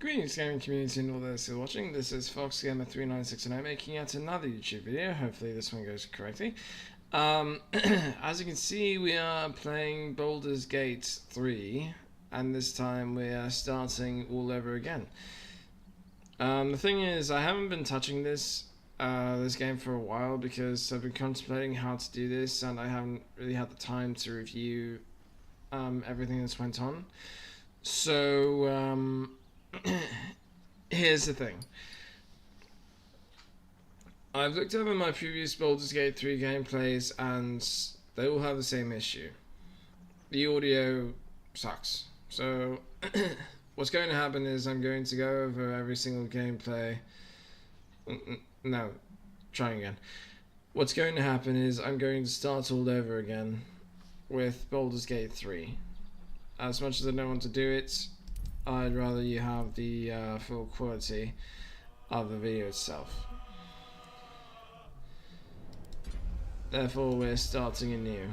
Greetings gaming community and all those who are watching. This is FoxGamer3969 making yet another YouTube video. Hopefully this one goes correctly. As you can see, we are playing Baldur's Gate 3, and this time we are starting all over again. The thing is, I haven't been touching this game for a while because I've been contemplating how to do this, and I haven't really had the time to review everything that's went on. So here's the thing. I've looked over my previous Baldur's Gate 3 gameplays and they all have the same issue. The audio sucks. So what's going to happen is I'm going to go over every single gameplay. No, trying again. What's going to happen is I'm going to start all over again with Baldur's Gate 3. As much as I don't want to do it, I'd rather you have the full quality of the video itself. Therefore, we're starting anew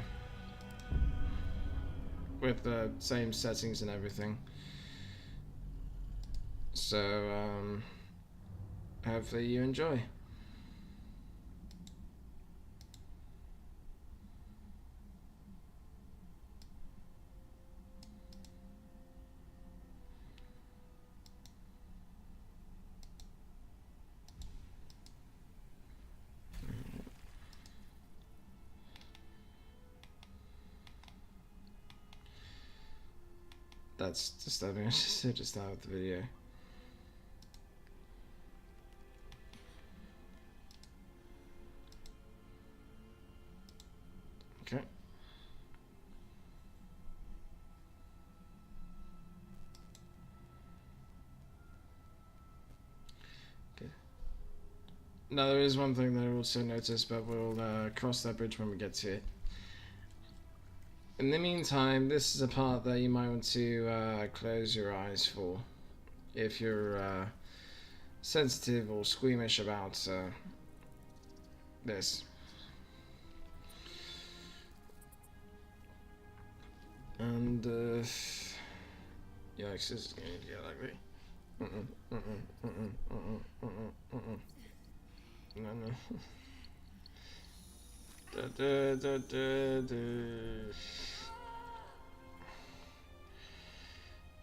with the same settings and everything. So, hopefully you enjoy. That's disturbing. I should just start with the video. Okay. Okay. Now there is one thing that I also noticed, but we'll cross that bridge when we get to it. In the meantime, this is a part that you might want to close your eyes for if you're sensitive or squeamish about this. And yikes, this is going to get ugly. No, no.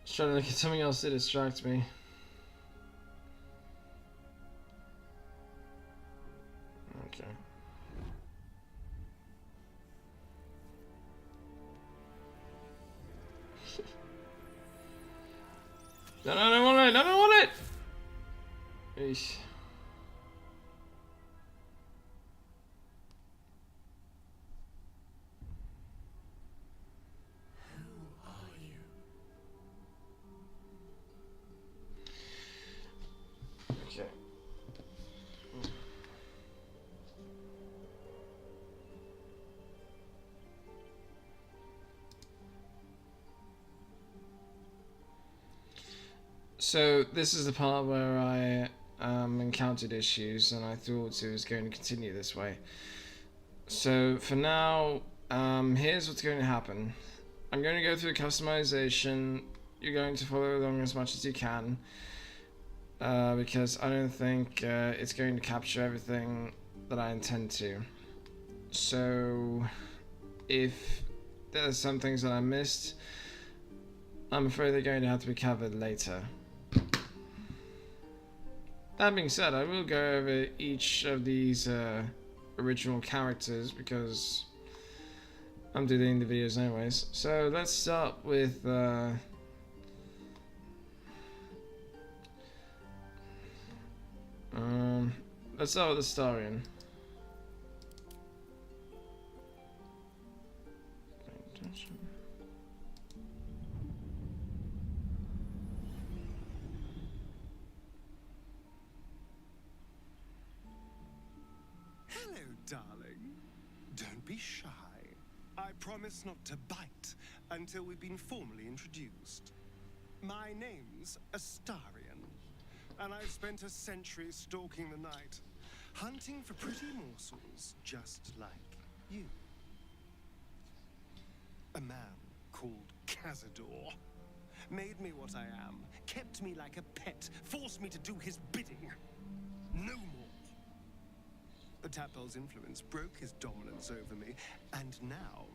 Just trying to look at something else that distracts me. Okay. No, I don't want it! I don't want it! Eesh. Okay. So this is the part where I encountered issues and I thought it was going to continue this way. So for now, here's what's going to happen. I'm going to go through customization. You're going to follow along as much as you can. Because I don't think it's going to capture everything that I intend to. So if there's some things that I missed, I'm afraid they're going to have to be covered later. That being said, I will go over each of these original characters because I'm doing the videos anyways. So let's start with let's start with the Starian. Hello, darling. Don't be shy. I promise not to bite until we've been formally introduced. My name's Astarion, and I've spent a century stalking the night, hunting for pretty morsels just like you. A man called Cazador made me what I am, kept me like a pet, forced me to do his bidding. No more. The tadpole's influence broke his dominance over me, and now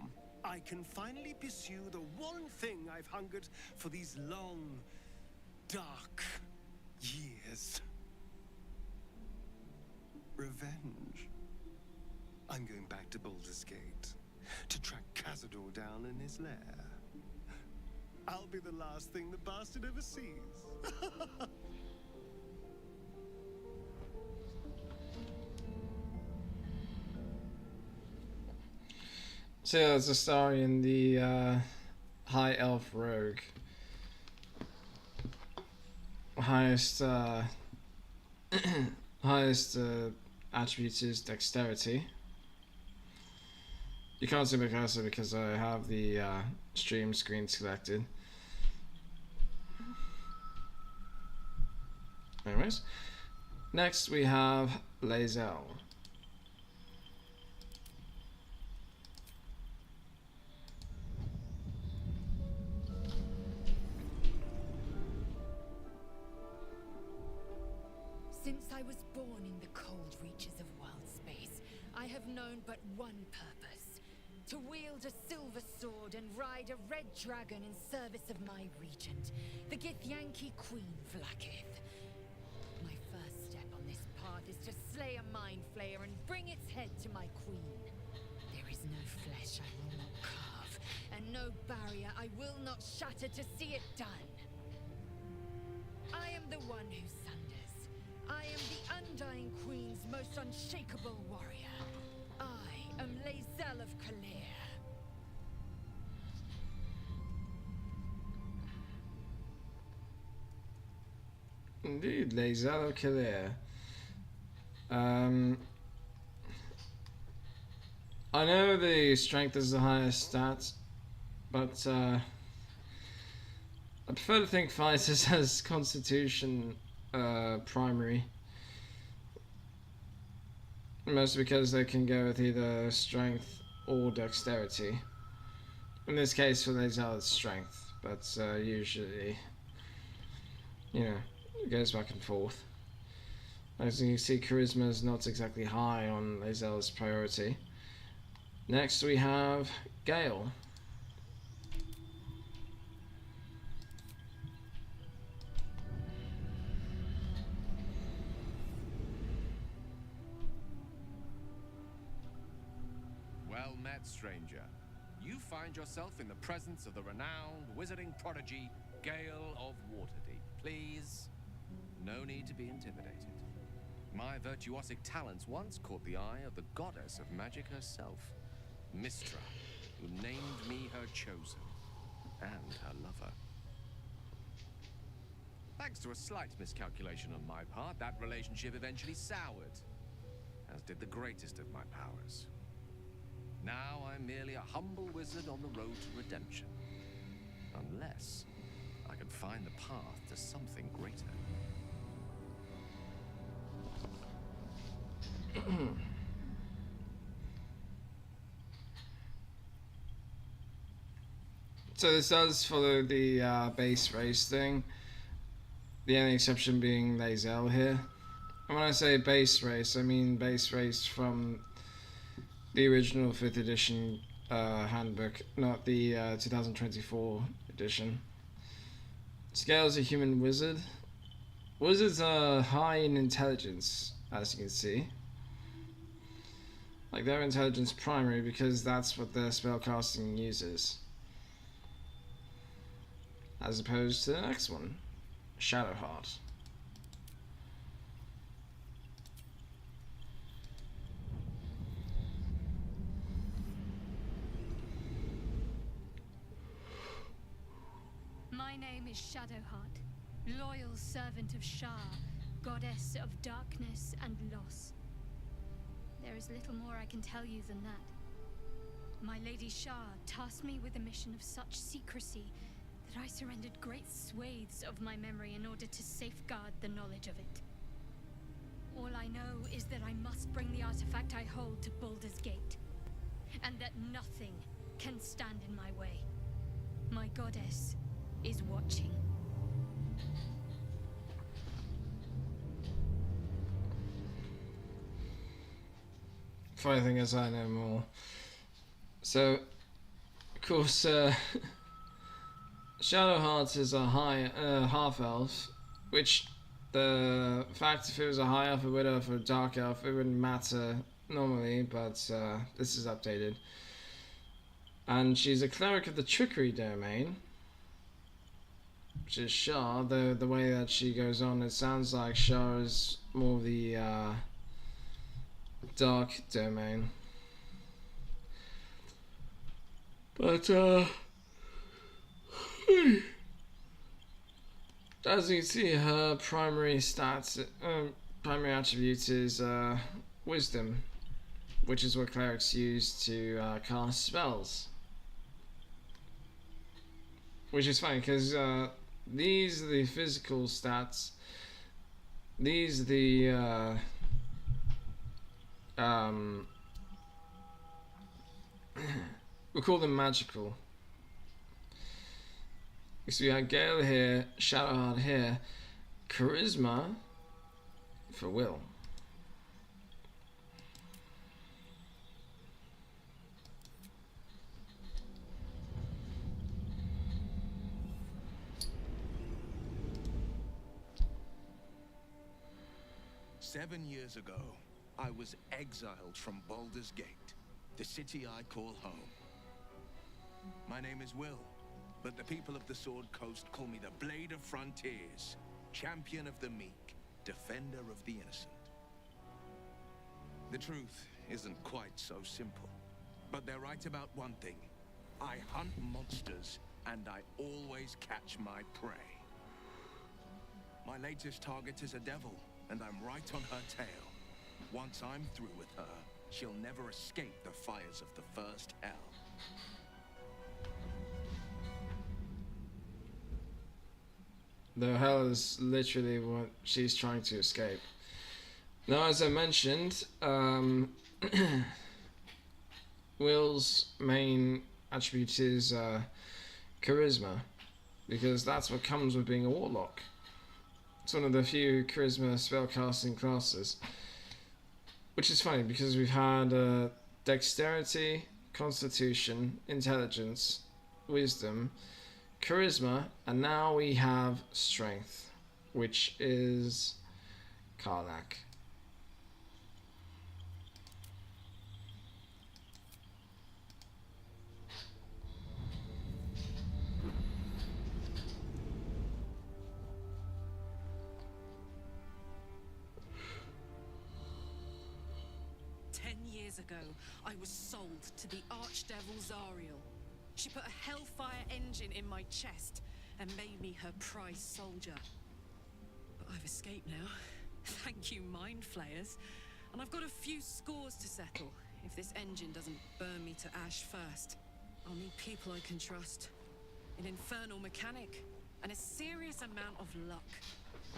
I can finally pursue the one thing I've hungered for these long, dark years. Revenge. I'm going back to Baldur's Gate to track Cazador down in his lair. I'll be the last thing the bastard ever sees. So yeah, there's a story in the High Elf Rogue. Highest highest attribute is dexterity. You can't see my cursor because I have the stream screen selected. Anyways, next we have Lae'zel. Since I was born in the cold reaches of world space, I have known but one purpose: to wield a silver sword and ride a red dragon in service of my regent, the Githyanki Queen Vlaakith. My first step on this path is to slay a mind flayer and bring its head to my queen. There is no flesh I will not carve, and no barrier I will not shatter to see it done. I am the one who sunders. I am the Undying Queen's most unshakable warrior. I am Lae'zel of Kalir. Indeed, Lae'zel of Kalir. I know the strength is the highest stat, but I prefer to think fighters as constitution primary. Mostly because they can go with either strength or dexterity. In this case for Lae'zel it's strength, but usually, you know, it goes back and forth. As you can see, charisma is not exactly high on Lae'zel's priority. Next we have Gale. Well met, stranger. You find yourself in the presence of the renowned wizarding prodigy, Gale of Waterdeep. Please, no need to be intimidated. My virtuosic talents once caught the eye of the goddess of magic herself, Mistra, who named me her chosen, and her lover. Thanks to a slight miscalculation on my part, that relationship eventually soured, as did the greatest of my powers. Now I'm merely a humble wizard on the road to redemption. Unless I can find the path to something greater. So this does follow the base race thing. The only exception being Lae'zel here. And when I say base race, I mean base race from the original 5th edition handbook, not the 2024 edition. Scale's a human wizard. Wizards are high in intelligence, as you can see. Like, their intelligence primary because that's what their spellcasting uses. As opposed to the next one, Shadowheart. My name is Shadowheart, loyal servant of Shar, goddess of darkness and loss. There is little more I can tell you than that. My Lady Shar tasked me with a mission of such secrecy that I surrendered great swathes of my memory in order to safeguard the knowledge of it. All I know is that I must bring the artifact I hold to Baldur's Gate, and that nothing can stand in my way. My goddess is watching. Funny thing is, I know more. So, of course, Shadowheart is a high half elf, which the fact if it was a high elf, a widow, or a dark elf, it wouldn't matter normally, but this is updated. And she's a cleric of the trickery domain, which is Shah. The way that she goes on, it sounds like Shah is more the dark domain. But as you can see, her primary stats, primary attribute is wisdom, which is what clerics use to cast spells. Which is funny because these are the physical stats. These are the we'll call them magical. So we have Gale here, Shadowheart here, Charisma for will. "7 years ago, I was exiled from Baldur's Gate, the city I call home. My name is Will, but the people of the Sword Coast call me the Blade of Frontiers, champion of the meek, defender of the innocent. The truth isn't quite so simple, but they're right about one thing. I hunt monsters, and I always catch my prey. My latest target is a devil, and I'm right on her tail. Once I'm through with her, she'll never escape the fires of the first hell." The hell is literally what she's trying to escape. Now, as I mentioned, Will's main attribute is charisma, because that's what comes with being a warlock. It's one of the few charisma spellcasting classes. Which is funny because we've had dexterity, constitution, intelligence, wisdom, charisma, and now we have strength, which is Karlach. Ago, I was sold to the Archdevil Zariel. She put a hellfire engine in my chest and made me her prize soldier. But I've escaped now. Thank you, Mind Flayers. And I've got a few scores to settle. If this engine doesn't burn me to ash first, I'll need people I can trust. An infernal mechanic and a serious amount of luck.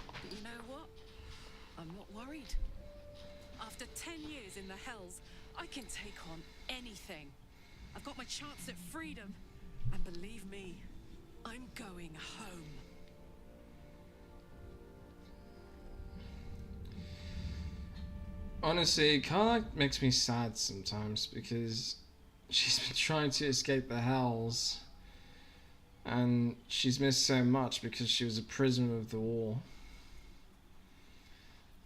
But you know what? I'm not worried. After 10 years in the Hells, I can take on anything. I've got my chance at freedom, and believe me, I'm going home. Honestly, Karlach makes me sad sometimes because she's been trying to escape the Hells, and she's missed so much because she was a prisoner of the war.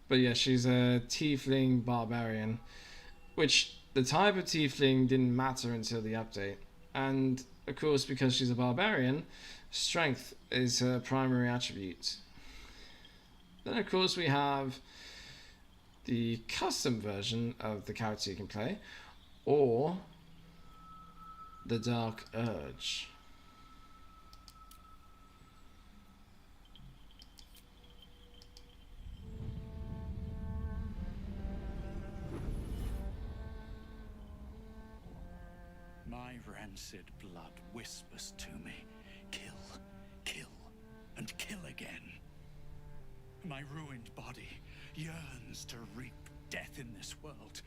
But yeah, she's a tiefling barbarian, which the type of tiefling didn't matter until the update. And of course, because she's a barbarian, strength is her primary attribute. Then of course we have the custom version of the character you can play, or the Dark Urge. My rancid blood whispers to me, kill, kill, and kill again. My ruined body yearns to reap death in this world.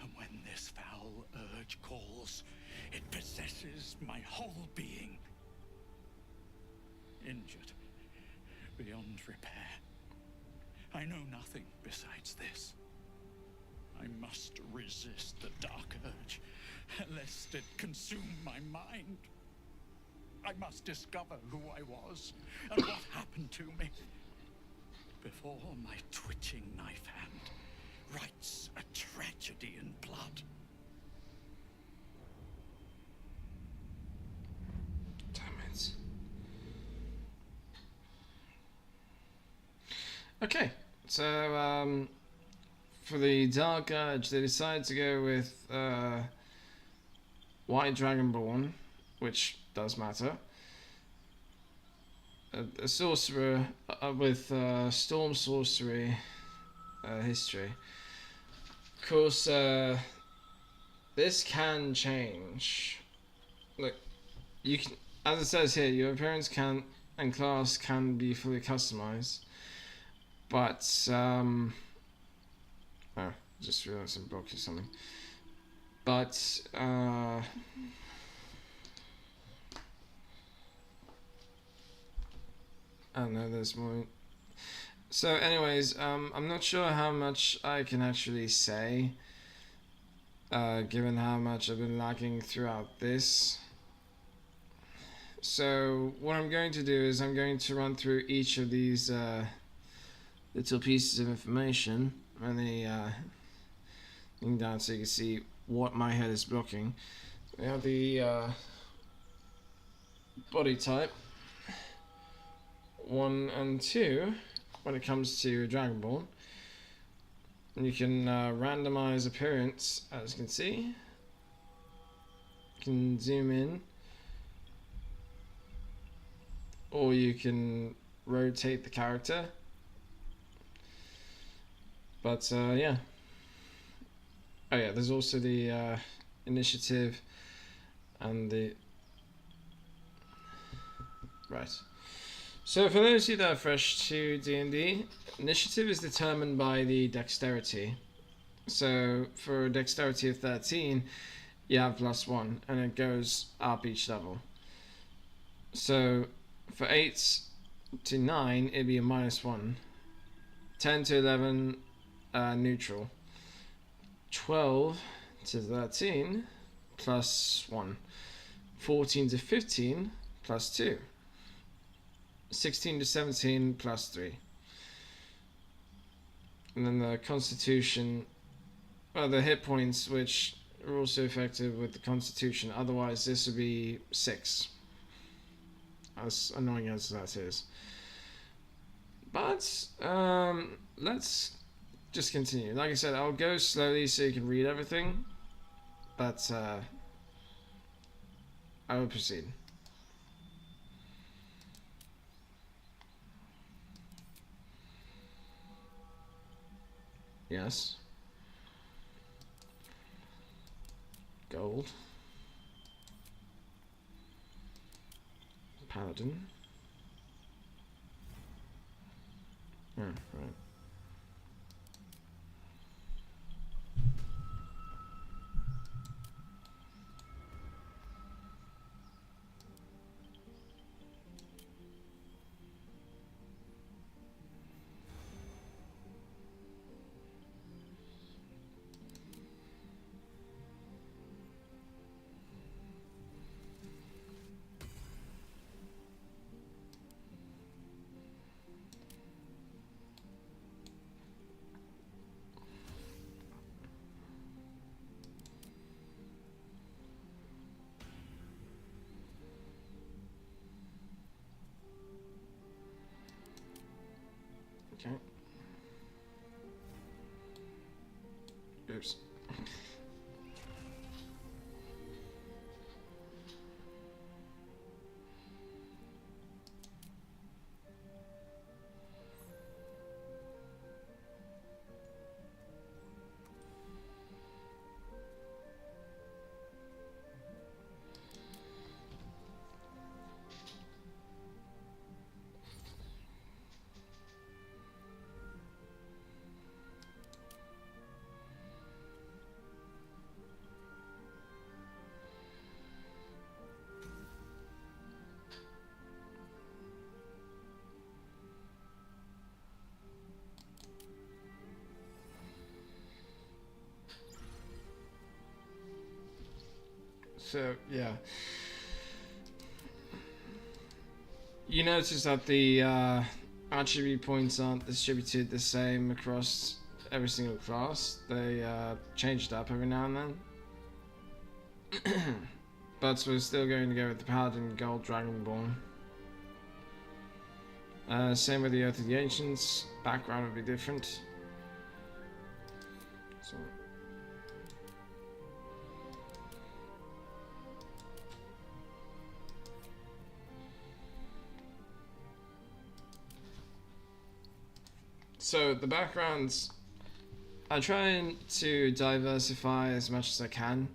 And when this foul urge calls, it possesses my whole being. injured beyond repair. I know nothing besides this. I must resist the dark urge, lest it consume my mind. I must discover who I was and what happened to me before my twitching knife hand writes a tragedy in blood. Damn it. Okay, so for the Dark Urge, they decided to go with White Dragonborn, which does matter. A sorcerer with Storm Sorcery history. Of course, this can change. Look, you can, as it says here, your appearance can and class can be fully customized. But oh, just realized I'm blocking something. But I don't know, there's more. So anyways, I'm not sure how much I can actually say, given how much I've been lagging throughout this. So what I'm going to do is I'm going to run through each of these little pieces of information and the link down so you can see what my head is blocking. We have the body type 1 and 2 when it comes to Dragonborn. And you can randomize appearance, as you can see. You can zoom in, or you can rotate the character. But yeah. Oh yeah, there's also the initiative and the... Right. So for those of you that are fresh to D&D, initiative is determined by the dexterity. So for a dexterity of 13, you have +1, and it goes up each level. So for 8 to 9, it'd be a -1. 10 to 11, neutral. 12 to 13, +1. 14 to 15, +2. 16 to 17, +3. And then the constitution, well, the hit points, which are also effective with the constitution. Otherwise, this would be 6. As annoying as that is. But let's just continue. Like I said, I'll go slowly so you can read everything. But I will proceed. Yes. Gold. Paladin. Oh, right. Okay. Oops. So, yeah. You notice that the attribute points aren't distributed the same across every single class. They change it up every now and then. But we're still going to go with the Paladin Gold Dragonborn. Same with the Oath of the Ancients. Background would be different. So the backgrounds, I try to diversify as much as I can.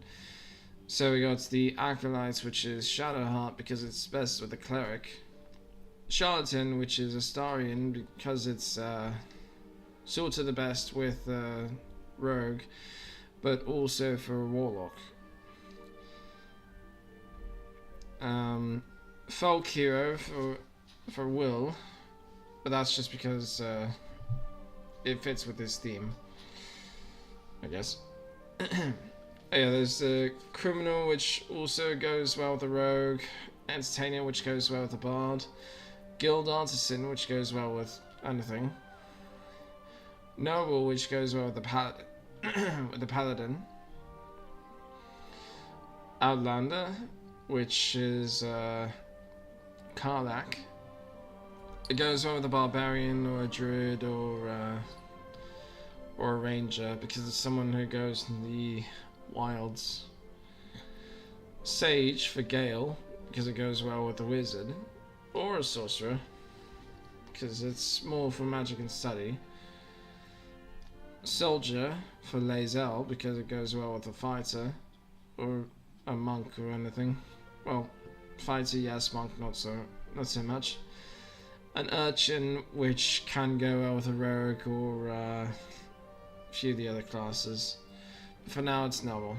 So we got the Acolytes, which is Shadowheart because it's best with the Cleric. Charlatan, which is Astarian because it's sort of the best with Rogue, but also for Warlock. Folk Hero for Will, but that's just because it fits with this theme, I guess. Yeah, there's the Criminal, which also goes well with the Rogue. Entertainer, which goes well with the Bard. Guild Artisan, which goes well with anything. Noble, which goes well with the Paladin. Outlander, which is Karlach. It goes well with a Barbarian or a Druid or a Ranger because it's someone who goes in the wilds. Sage for Gale because it goes well with the Wizard. Or a Sorcerer because it's more for magic and study. Soldier for Lae'zel because it goes well with a Fighter or a Monk or anything. Well, Fighter yes, Monk not so much. An Urchin, which can go well with a Rogue or a few of the other classes. But for now, it's Noble.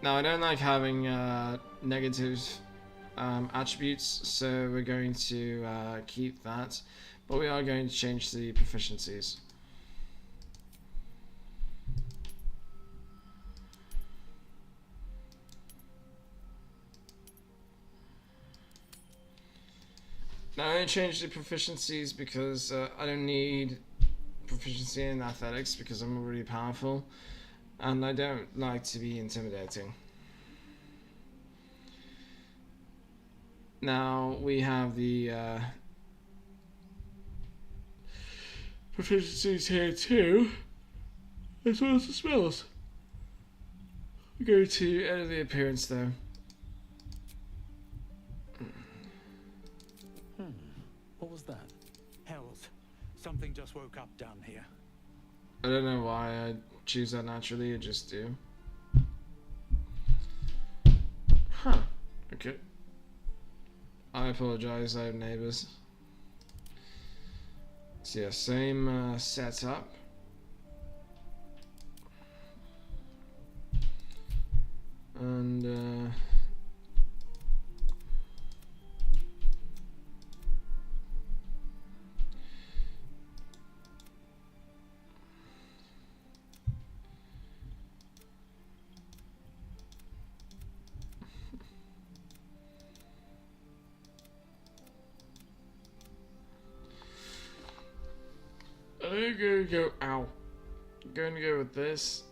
Now, I don't like having negative attributes, so we're going to keep that. But we are going to change the proficiencies. Now I only changed the proficiencies because I don't need proficiency in athletics because I'm already powerful. And I don't like to be intimidating. Now we have the proficiencies here too, as well as the spells. We go to edit the appearance though. What was that? Hells. Something just woke up down here. I don't know why I choose that naturally, I just do. Huh. Okay. I apologize, I have neighbors. So yeah, same setup. And I'm gonna go, ow. I'm gonna go with this.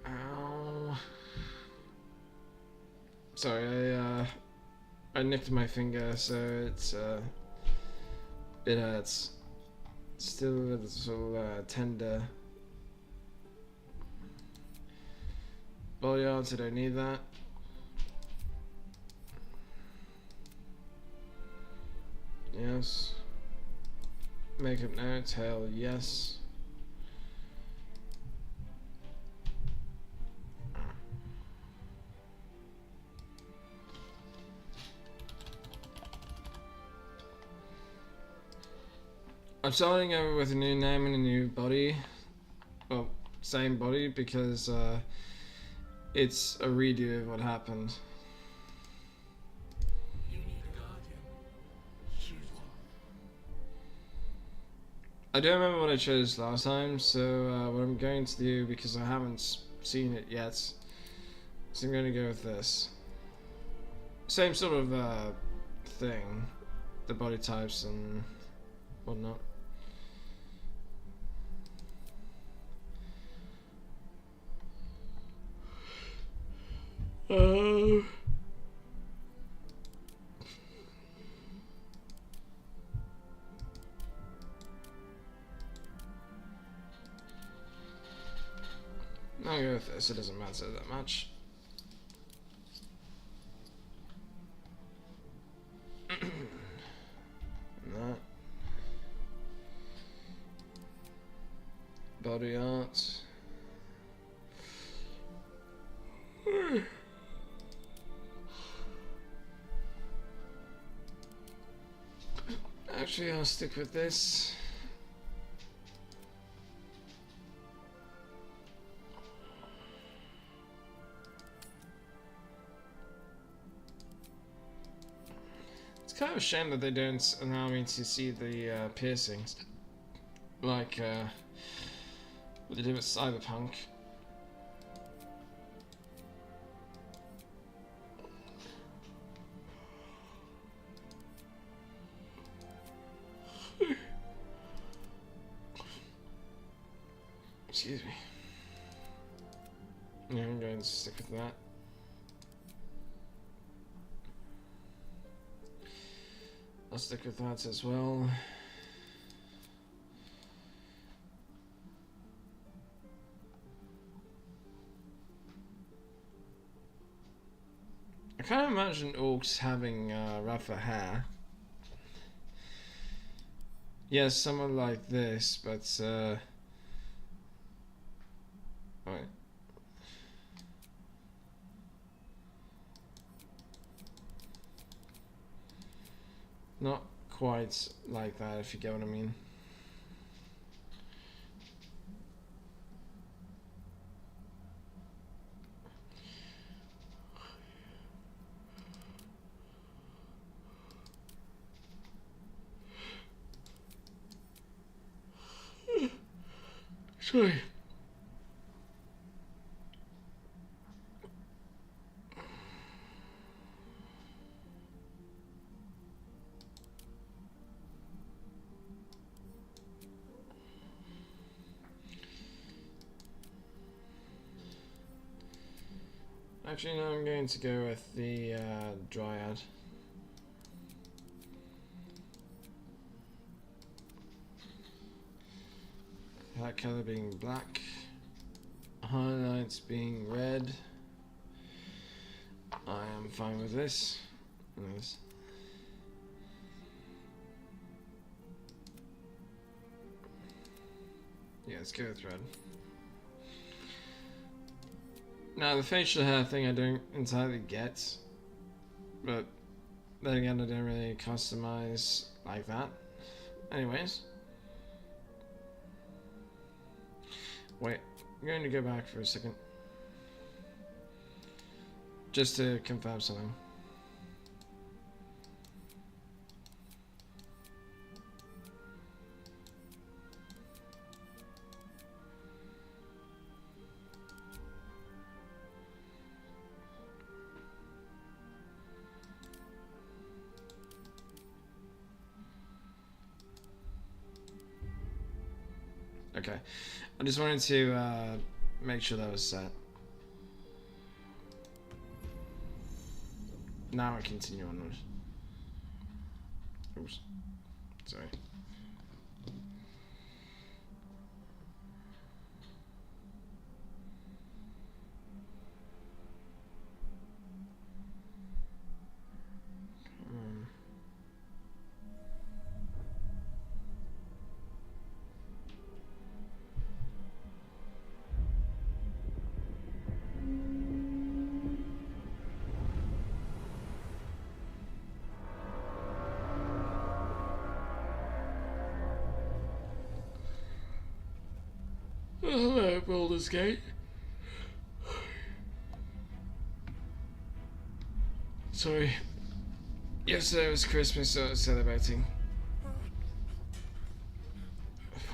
Ow. Sorry, I nicked my finger, so it's, it hurts. Still a little, tender. Bollards, I don't need that. Yes. Makeup notes, hell yes. I'm starting over with a new name and a new body. Well, same body because it's a redo of what happened. I don't remember what I chose last time, so what I'm going to do, because I haven't seen it yet, so I'm going to go with this. Same sort of thing, the body types and whatnot. I'll go with this, it doesn't matter that much. That. Body art. Actually, I'll stick with this. It's kind of a shame that they don't allow me to see the piercings, like what they did with Cyberpunk. Excuse me. Yeah, I'm going to stick with that. I'll stick with that as well. I can't imagine orcs having rougher hair. Yes, someone like this, but right. Not quite like that, if you get what I mean. Sorry. Actually, no, I'm going to go with the Dryad. That color being black, highlights being red. I am fine with this. Nice. Yeah, let's go with red. Now, the facial hair thing I don't entirely get, but then again, I don't really customize like that. Anyways. Wait, I'm going to go back for a second. Just to confirm something. Okay, I just wanted to make sure that was set. Now I continue onward. Oops, sorry. Hello, Baldur's Gate. Sorry. Yesterday was Christmas, so I was celebrating.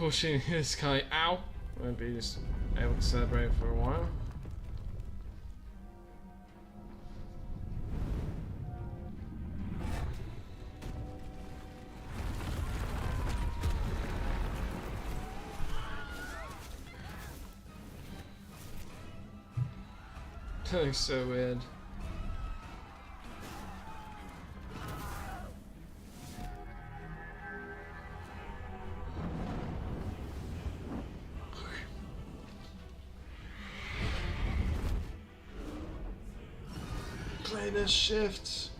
pushing this guy out. Won't be just able to celebrate for a while. That looks so weird. Planar shift.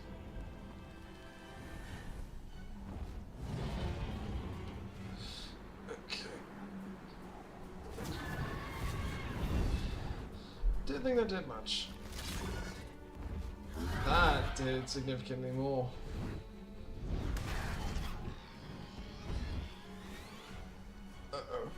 Okay. Didn't think that did much. That did significantly more. Uh-oh.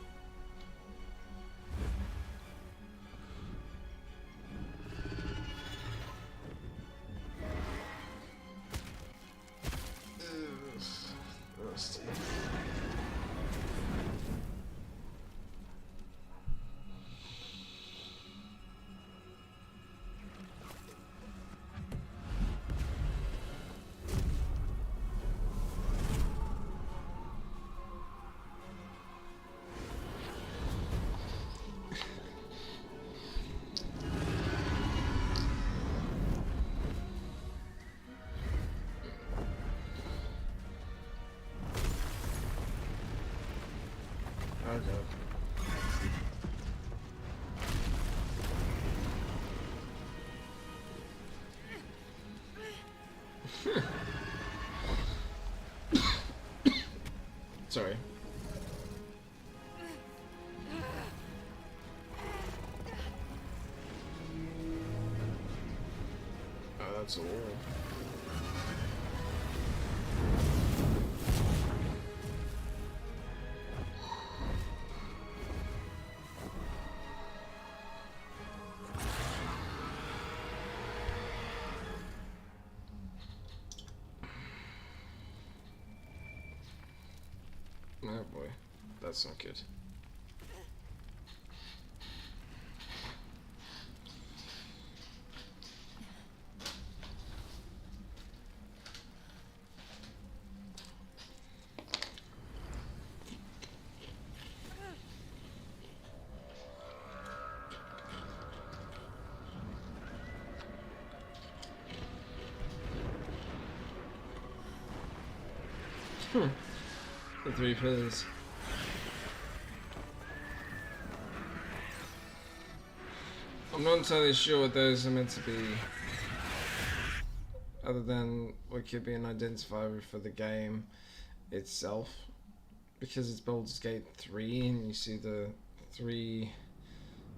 Rusty. Sorry. Oh, that's all. Oh boy, that's not good. The three pillars. I'm not entirely sure what those are meant to be, other than what could be an identifier for the game itself, because it's Baldur's Gate 3 and you see the 3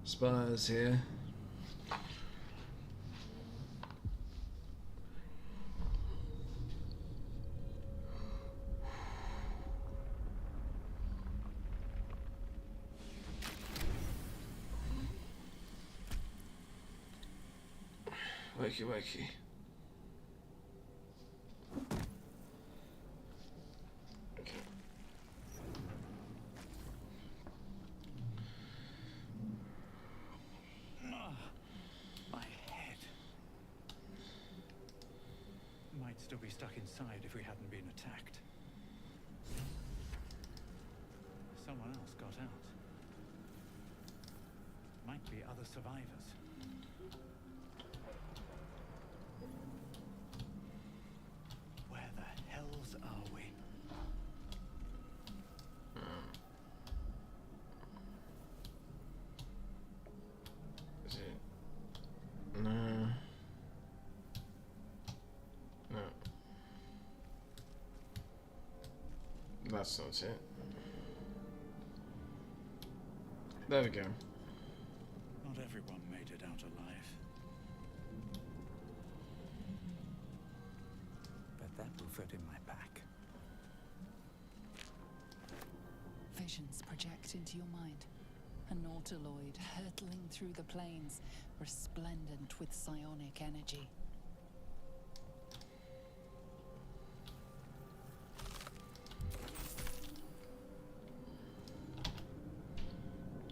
spires here. Wakey wakey. Okay. My head. Might still be stuck inside if we hadn't been attacked. Someone else got out. Might be other survivors. Where the hells are we? Is it? No. No. That's not it. There we go. Not everyone made it out alive. Bet that will fit in my pack. Visions project into your mind. An Autoloid hurtling through the plains, resplendent with psionic energy.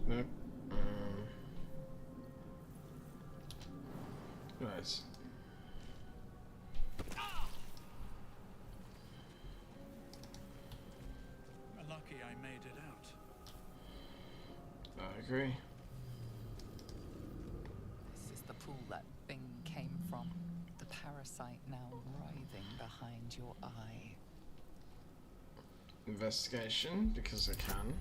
Nope. Right. Lucky I made it out. I agree. This is the pool that thing came from. The parasite now writhing behind your eye. Investigation, because I can.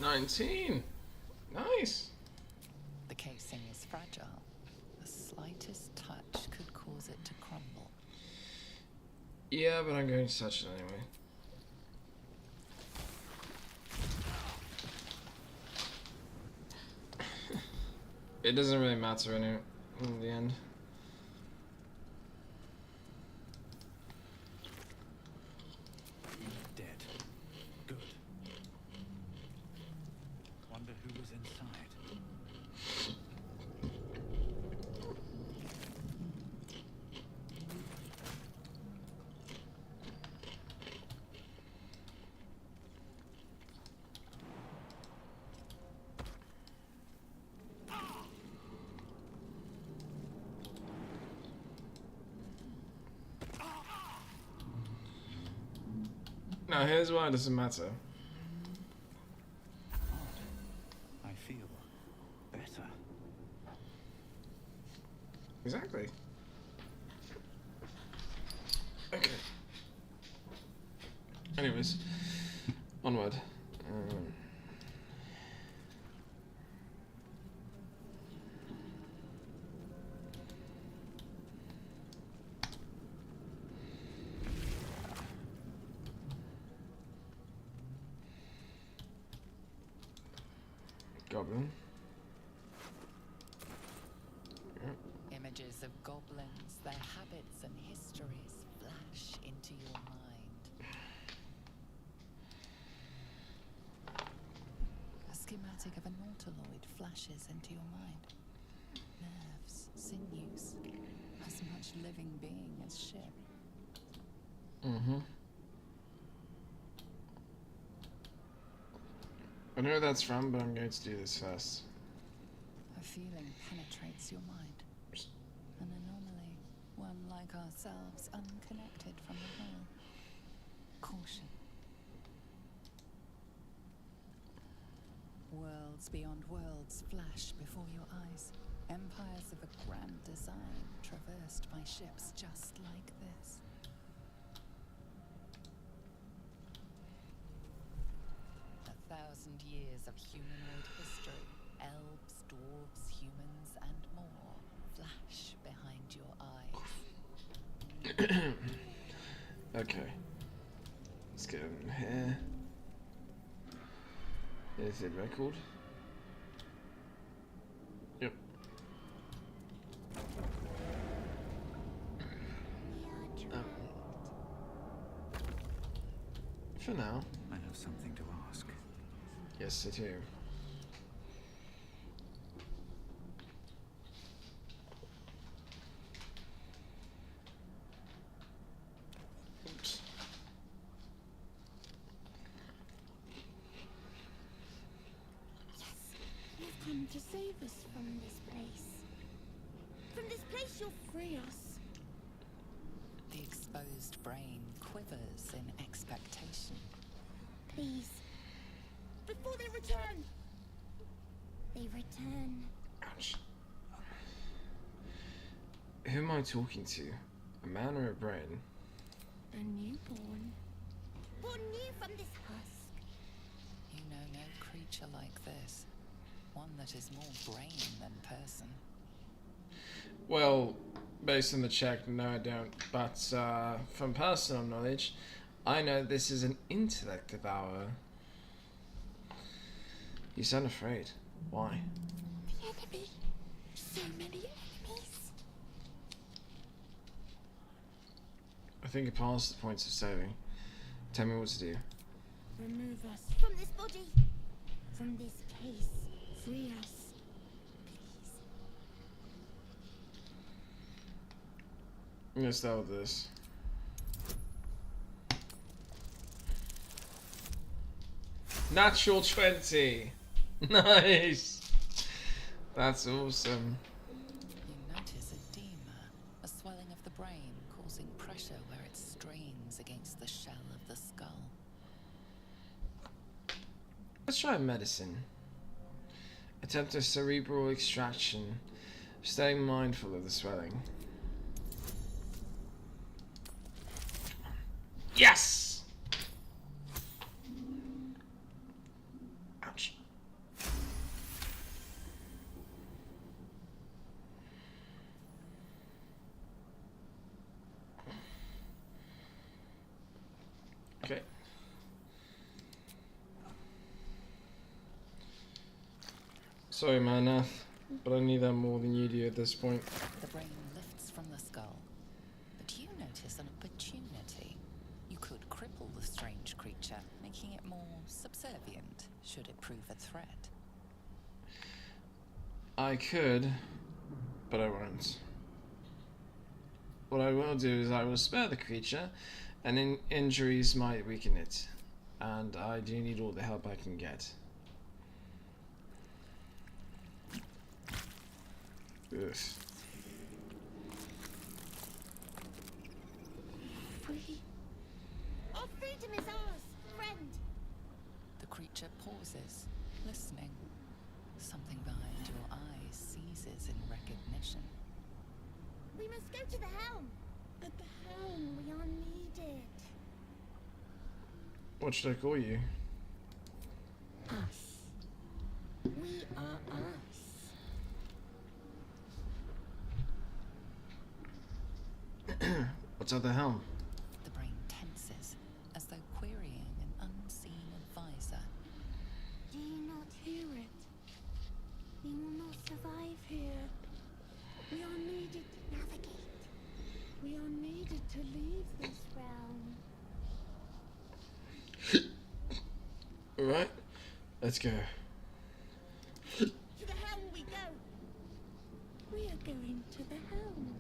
$19. Nice. The casing is fragile. The slightest touch could cause it to crumble. Yeah, but I'm going to touch it anyway. It doesn't really matter in the end. Dead. Good. Wonder who was inside. Now here's why it doesn't matter. I feel better. Exactly. Okay. Anyways, onward. Goblin. Images of goblins, their habits and histories flash into your mind. A schematic of a nautiloid flashes into your mind. Nerves, sinews, as much living being as ship. I know where that's from, but I'm going to do this first. A feeling penetrates your mind. An anomaly, one like ourselves, unconnected from the whole. Caution. Worlds beyond worlds flash before your eyes. Empires of a grand design, traversed by ships just like this. A 1,000 years of humanoid history. Elves, dwarves, humans, and more flash behind your eyes. Okay. Let's get in here. There's the record. Yep. For now. I have something to ask. Yes, I do. Oops. You've come to save us from this place. From this place you'll free us. The exposed brain quivers in expectation. Please. Before they return. They return. Ouch. Who am I talking to? A man or a brain? A newborn. Born new from this husk. You know no creature like this. One that is more brain than person. Well, based on the check, no I don't. But from personal knowledge, I know this is an intellect devourer. You sound afraid. Why? The enemy. So many enemies. I think you're past the point of saving. Tell me what to do. Remove us from this body. From this case. Free us. Please. I'm gonna start with this. Natural 20! Nice! That's awesome. You notice edema, a swelling of the brain causing pressure where it strains against the shell of the skull. Let's try medicine. Attempt a cerebral extraction. Staying mindful of the swelling. Yes! Ouch. Okay. Sorry, man, but I need that more than you do at this point. The brain lifts from the skull, but you notice an opportunity. You could cripple the strange creature, making it more subservient, should it prove a threat. I could, but I won't. What I will do is I will spare the creature, and injuries might weaken it. And I do need all the help I can get. Ugh. Free. Our freedom is ours, friend. The creature pauses, listening. Something behind your eyes seizes in recognition. We must go to the helm. At the helm, we are needed. What should I call you? Us. We are us. What's at the helm? The brain tenses, as though querying an unseen advisor. Do you not hear it? We will not survive here. We are needed to navigate. We are needed to leave this realm. Alright, let's go. To the helm we go. We are going to the helm.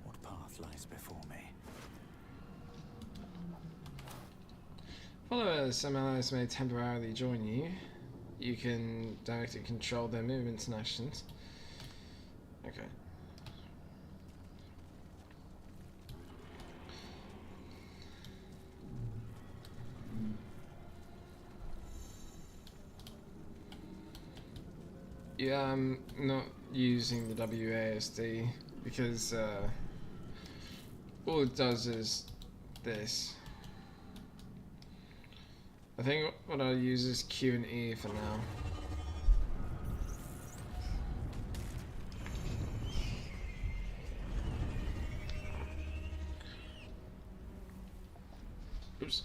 What path lies before me? Followers, some allies may temporarily join you. You can directly control their movements and actions. Okay. Yeah, I'm not using the WASD because all it does is this. I think what I'll use is Q and E for now. Oops.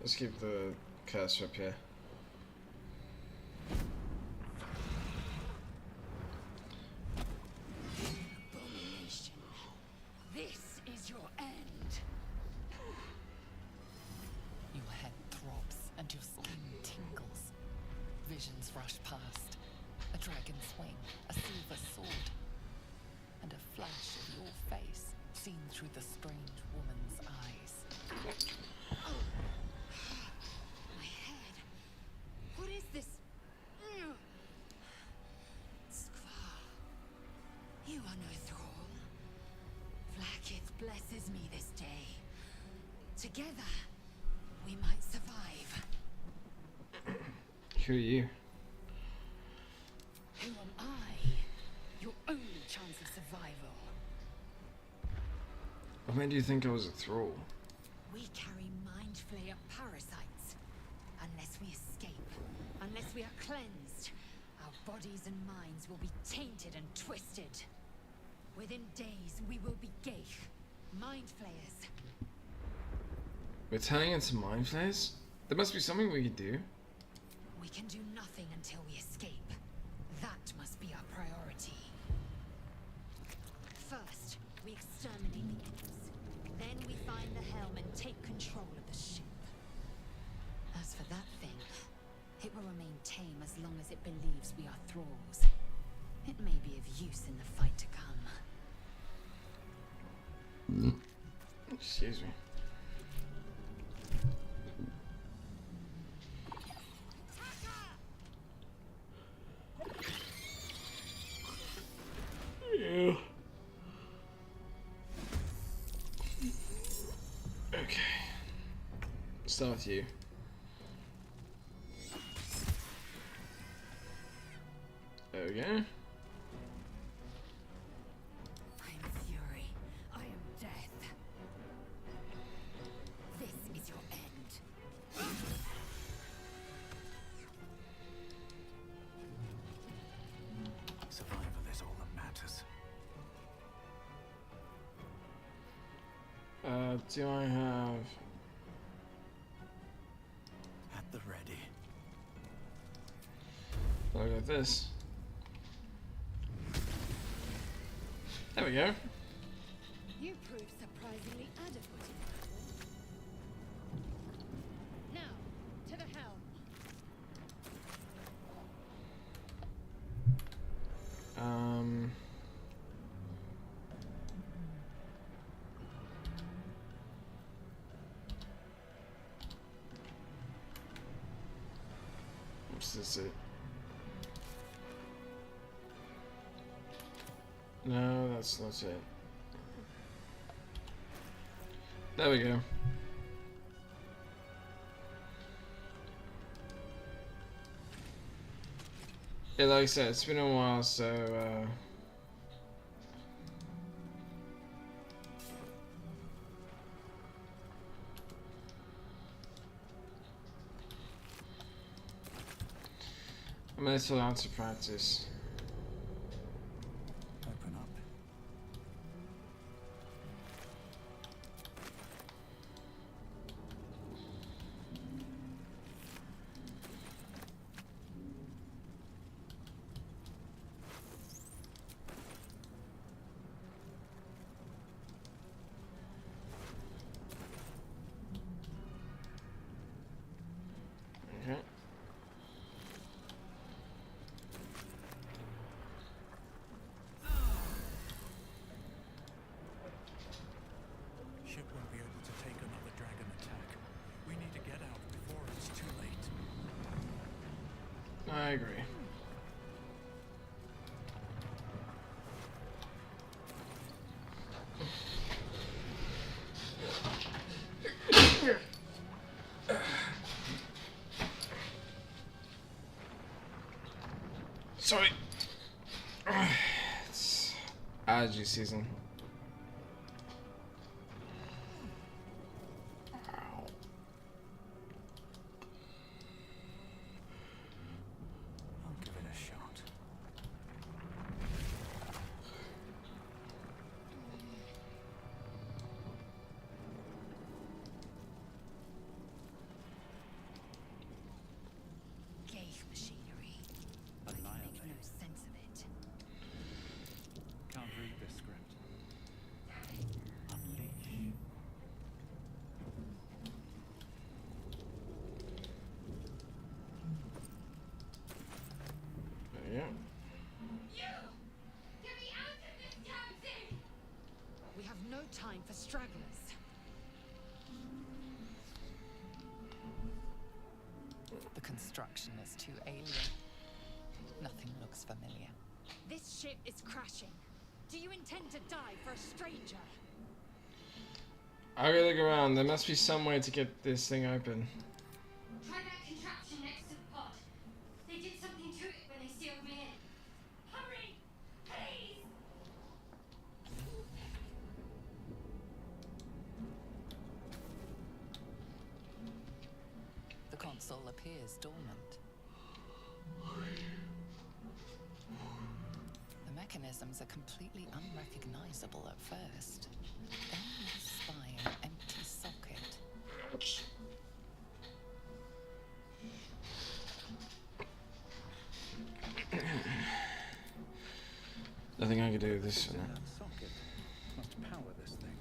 Let's keep the cursor up here. Abomination. This is your end. Your head throbs and your skin tingles. Visions rush past. A dragon's wing, a silver sword, and a flash of your face seen through the strange woman's eyes. My head. What is this? Skvar. You are no thrall. Vlaakith blesses me this day. Together, we might survive. Who are you? Who am I? Your only chance of survival. What made you think I was a thrall? We carry mind flayer parasites. Unless we escape, unless we are cleansed, our bodies and minds will be tainted and twisted. Within days, we will be Geich, mind flayers. We're turning into mind flayers? There must be something we could do. We can do nothing until we escape. That must be our priority. First, we exterminate the imps. Then we find the helm and take control of the ship. As for that thing, it will remain tame as long as it believes we are thralls. It may be of use in the fight to come. Excuse me. Yeah. Okay. Start with you. There we go. I am fury. I am death. This is your end. Survival is all that matters. Do I have... At the ready. I got this. There we go. You prove surprisingly adequate in battle. Now, to the helm. What's this? It? No, that's not it. There we go. Yeah, like I said, it's been a while, so I'm a little out to practice. Open up. Okay. Ship won't be able to take another dragon attack. We need to get out before it's too late. I agree. Sorry. It's allergy season. Ow. I'll give it a shot. Gauge machinery. I make Annihilate. no sense of it. Can't read this script. Unleash. There you go. Get me out of this damn thing! We have no time for stragglers. The construction is too alien. Nothing looks familiar. This ship is crashing. Do you intend to die for a stranger? I gotta look around. There must be some way to get this thing open. Try that contraption next to the pod. They did something to it when they sealed me in. Hurry! Please! The console appears dormant. The mechanisms are completely unrecognizable at first. Then you spy an empty socket. Nothing I can do with this for now. That socket must power this thing.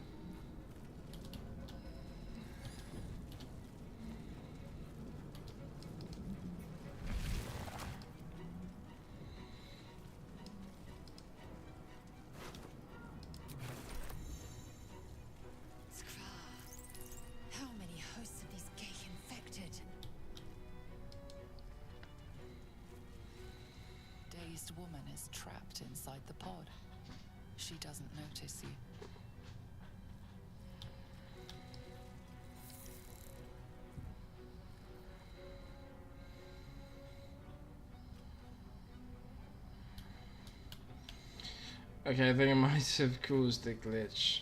crazed woman is trapped inside the pod. She doesn't notice you. Okay, I think I might have caused a glitch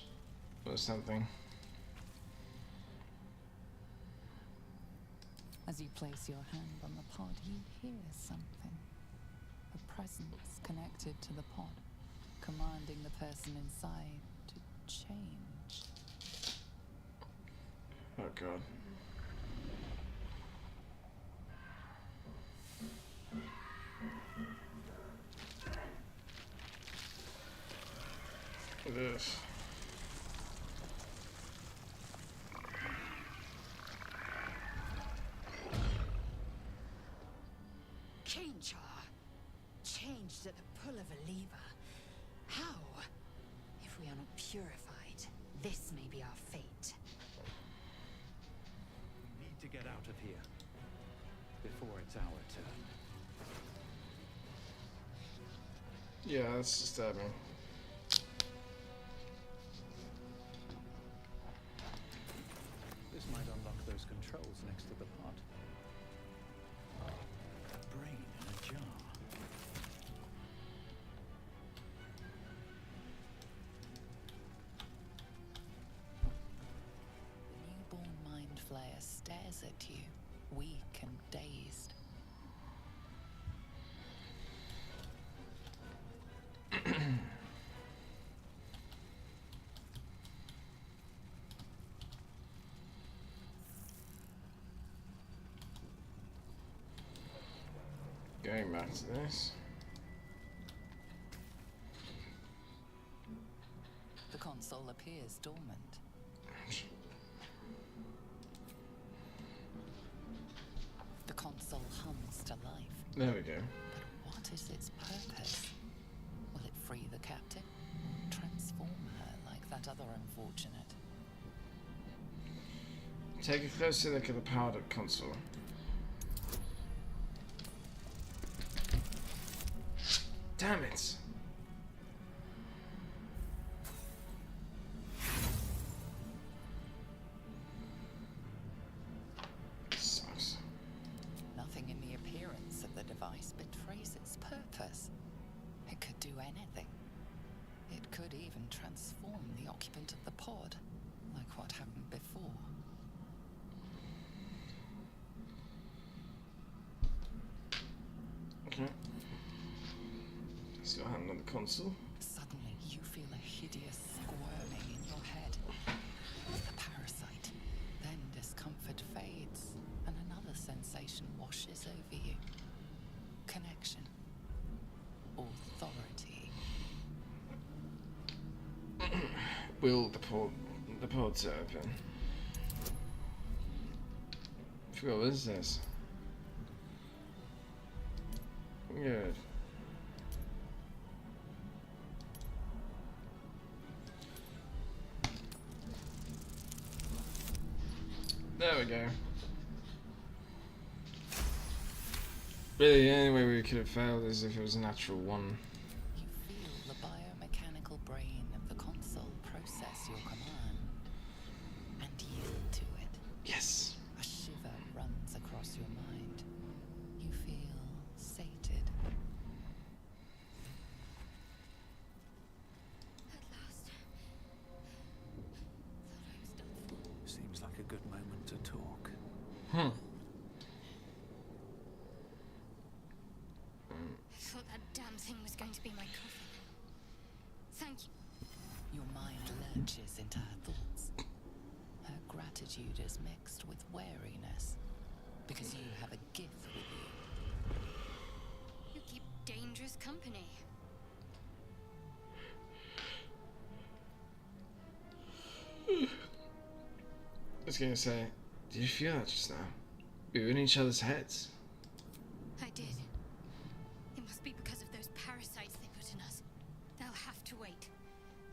or something. As you place your hand on the pod, you hear something. A presence connected to the pod, commanding the person inside to change. Oh god. It is. Change her. Changed at the pull of a lever. How? If we are not purified, this may be our fate. We need to get out of here before it's our turn. Yeah, that's disturbing. This might unlock those controls next to the pod. A brain in a jar. The newborn mind flayer stares at you, weak and dazed. Going back to this. The console appears dormant. The console hums to life. There we go. But what is its purpose? Will it free the captive? Transform her like that other unfortunate? Take a closer look at the powered up console. Damn it! Sucks. Nothing in the appearance of the device betrays its purpose. It could do anything. It could even transform the occupant of the pod, like what happened before. Okay. Still hand on the console. Suddenly, you feel a hideous squirming in your head. The parasite. Then discomfort fades, and another sensation washes over you. Connection. Authority. Will the ports open? I forgot, what is this? Good. There we go. Really, the only way we could have failed is if it was a natural one. You feel the biomechanical brain of the console process your command and yield to it. Yes. A shiver runs across your mind. You feel sated. At last. Thought I was done for. Seems like a good moment to talk. Hmm. I thought that damn thing was going to be my coffin. Thank you. Your mind lurches into her thoughts. Her gratitude is mixed with wariness, because you have a gift with you. You keep dangerous company. I was gonna say, did you feel that just now? We were in each other's heads. I did. It must be because of those parasites they put in us. They'll have to wait.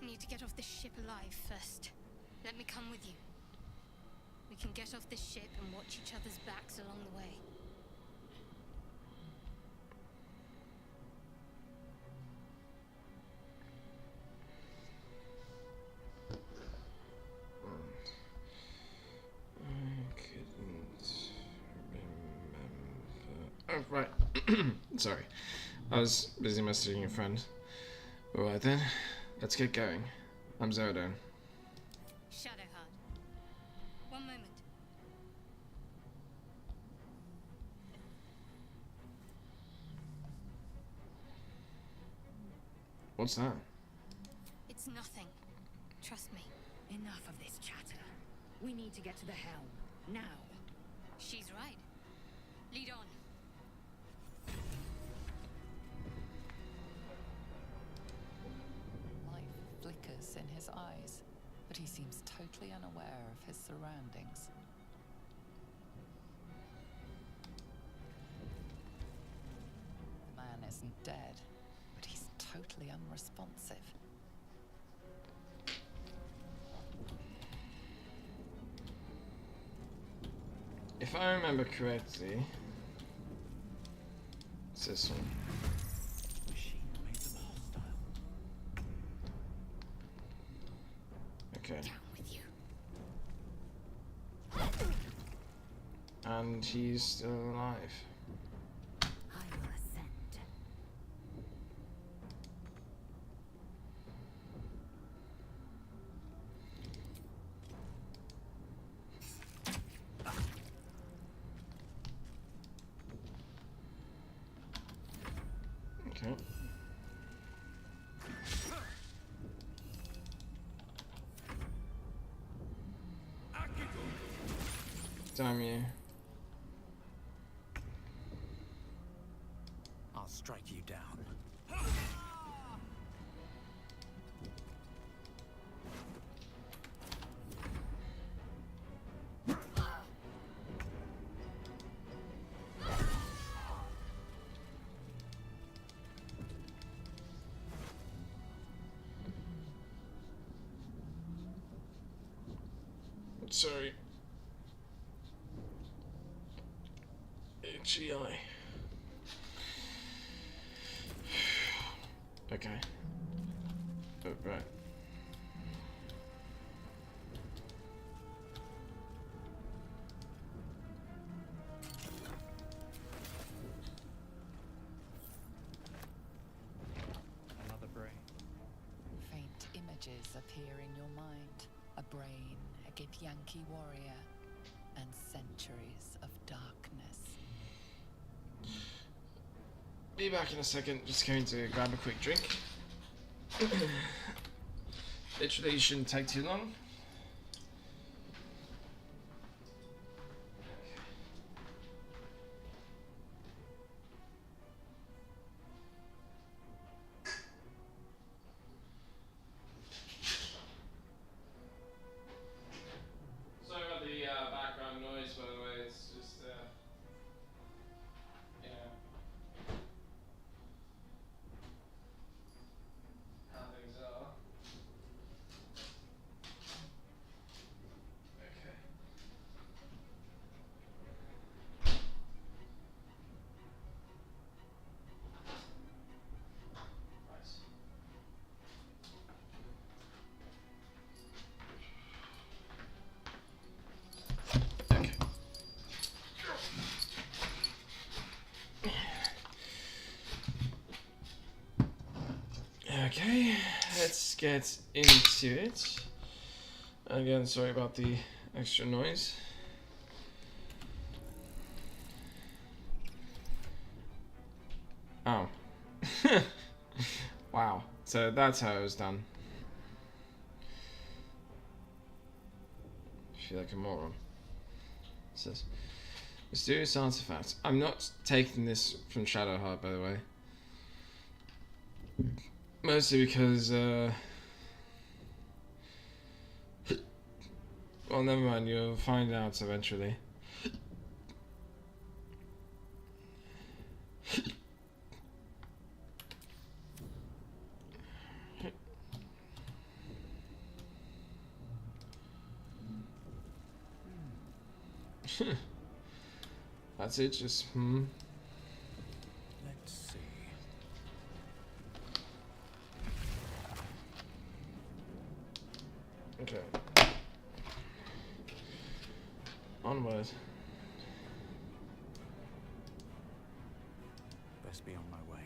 We need to get off this ship alive first. Let me come with you. We can get off this ship and watch each other's backs along the way. Sorry. I was busy messaging a friend. Alright then, let's get going. I'm Zodon. Shadowheart. One moment. What's that? It's nothing. Trust me. Enough of this chatter. We need to get to the helm. Now. She's right. Lead on. Life flickers in his eyes, but he seems totally unaware of his surroundings. The man isn't dead, but he's totally unresponsive. If I remember correctly, it's this one. Machine made them hostile. Okay. Down with you. And he's still alive. I will ascend. Okay. Damn you. I'll strike you down. Sorry. Itchy eye. Okay. Oh, right. Another brain. Faint images appear in your mind. A brain, a Githyanki warrior, and centuries of darkness. Be back in a second. Just going to grab a quick drink. Literally shouldn't take too long. Sorry about the background noise, by the way. It's just, you know, how things are. Okay. Right. Okay. Okay, let's get into it. Again, sorry about the extra noise. Oh. Wow. So that's how it was done. I feel like a moron. It says, mysterious artifact. I'm not taking this from Shadowheart, by the way. Mostly because, well, never mind, you'll find out eventually. That's it, just, Let's see. Okay. Onward. be on my way.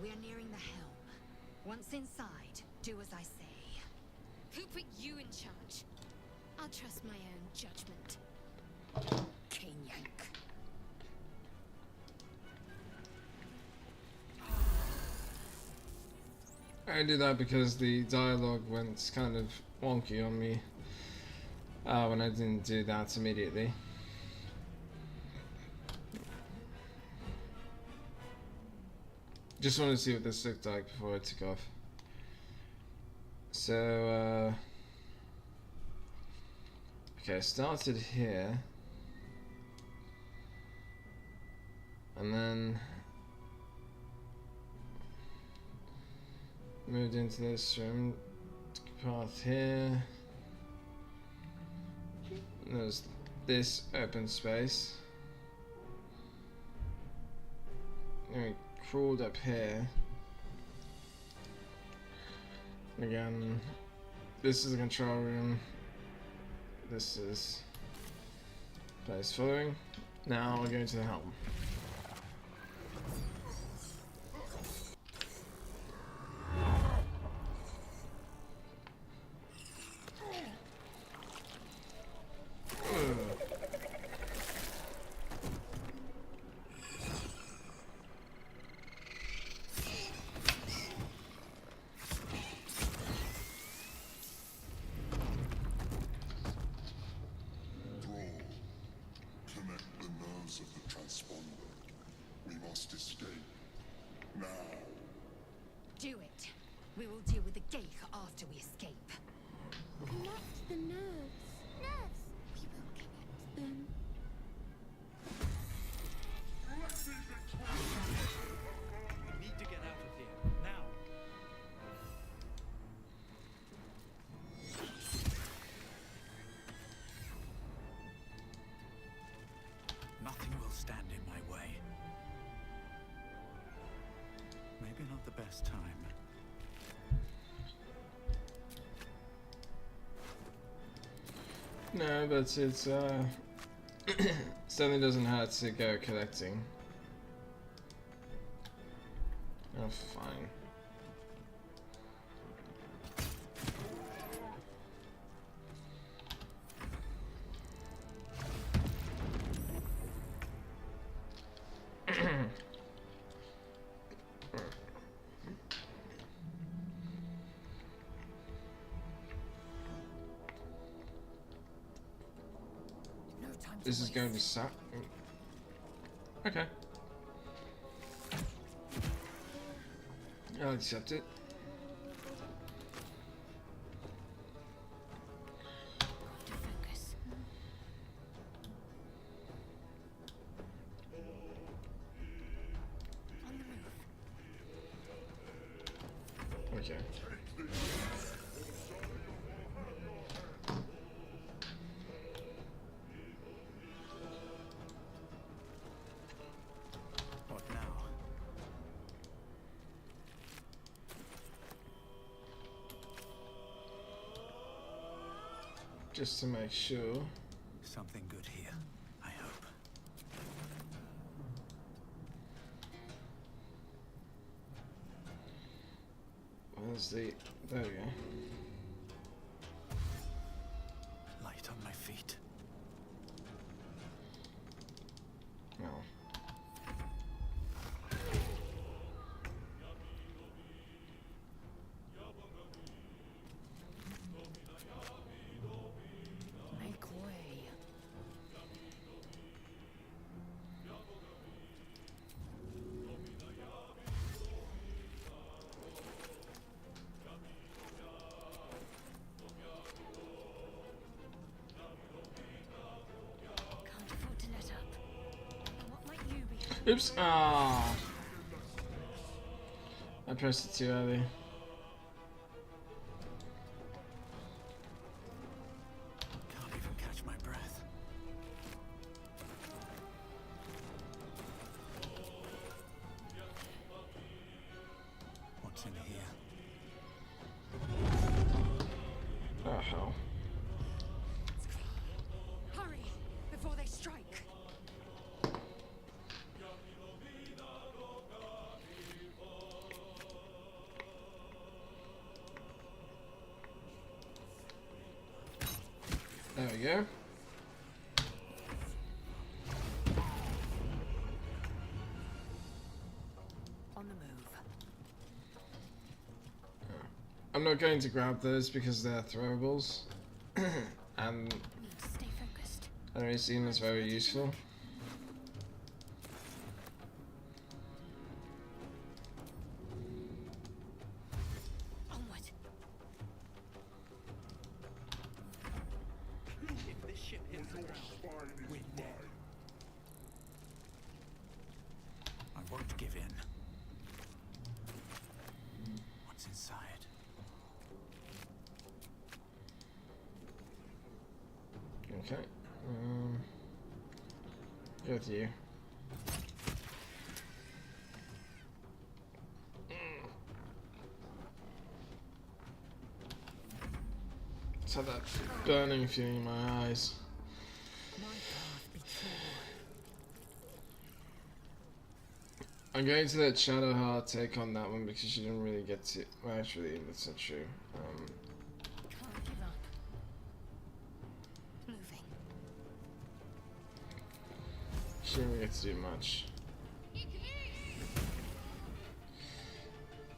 We are nearing the helm. Once inside, do as I say. Who put you in charge? I'll trust my own judgment. King Yank. I did that because the dialogue went kind of wonky on me when I didn't do that immediately. Just wanted to see what this looked like before I took off. So, okay, I started here. And then moved into this room, took a path here. And there's this open space. And we crawled up here. And again, this is the control room. This is place following. Now we're going to the helm. Do it. We will deal with the Geich after we escape. Connect the nerves. Nerves! We will connect them. We need to get out of here, now! Nothing will stand in my way. Maybe not the best time. No, but it's certainly doesn't hurt to go collecting. Oh, fine. This is going to suck. Okay. I'll accept it. Focus. On the move. Okay. What now? Just to make sure. Something good here, I hope. Where's the... There we go. Light on my feet. No. Make way. Can't afford to let up. What might you be? Oops. Ah. I pressed it too early. Can't even catch my breath. What's in here? Oh, hell. Hurry! Before they strike! go. On the move. I'm not going to grab those because they're throwables. And Need to stay focused. I don't really see them as very useful. Onward. If this ship hits the ground, we're dead. I won't give in. What's inside? Okay. Go with you. Just had that burning feeling in my eyes. My path be true. I'm going to let Shadowheart take on that one because she didn't really get to. Well, actually, that's not true. Can't give up. Moving. She didn't really get to do much.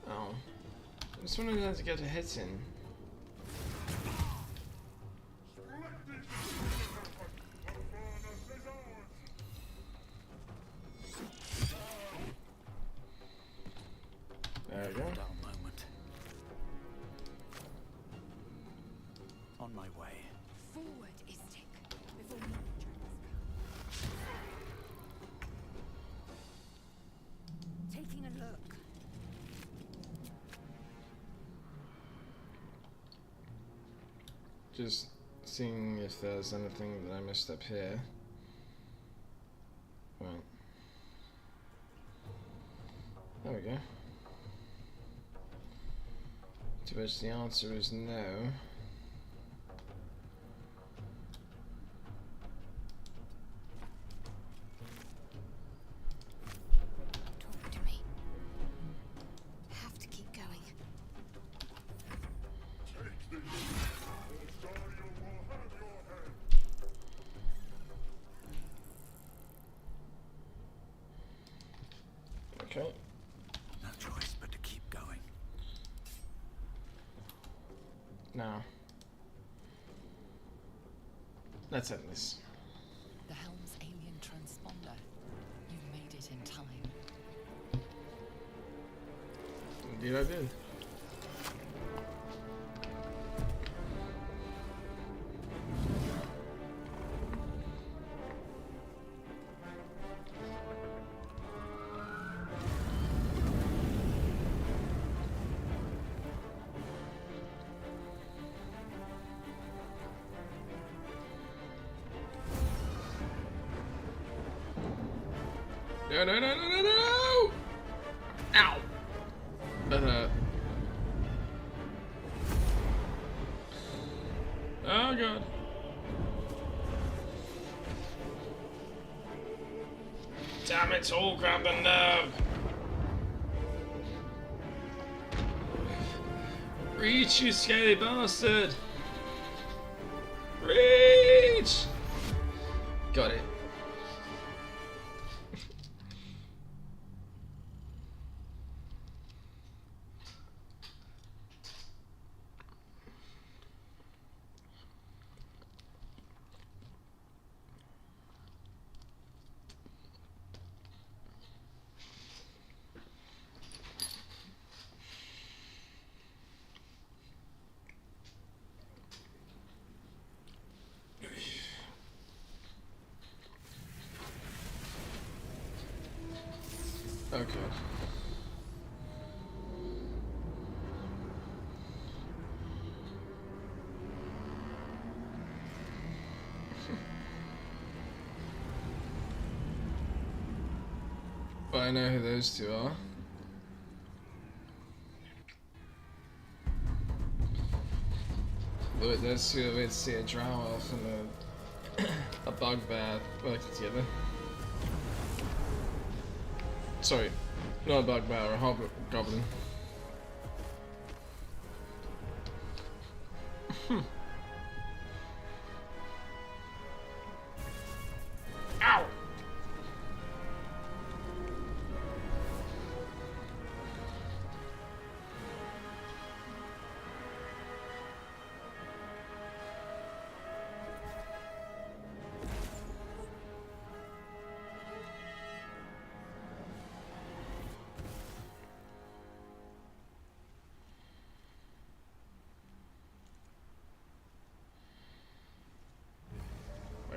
Oh. I just wanted her to get a hit in. There we go. Dull moment. On my way. Forward, Istik, before more dragons come. Taking a look. Just seeing if there's anything that I missed up here. Right. There we go. To which the answer is no. Talk to me. Have to keep going. Okay. No choice but to keep going. Now. Let's end this. The helm's alien transponder. You've made it in time. Indeed I did. No, no, no, no, no, no! Ow! That hurt. Oh god. Damn it all, grab the nerve! Reach, you scaly bastard! Reach! Got it. Okay. Well, I know who those two are. But those two are weird to see a drow elf and a bugbear working together. Sorry, not a bugbear, a hobgoblin.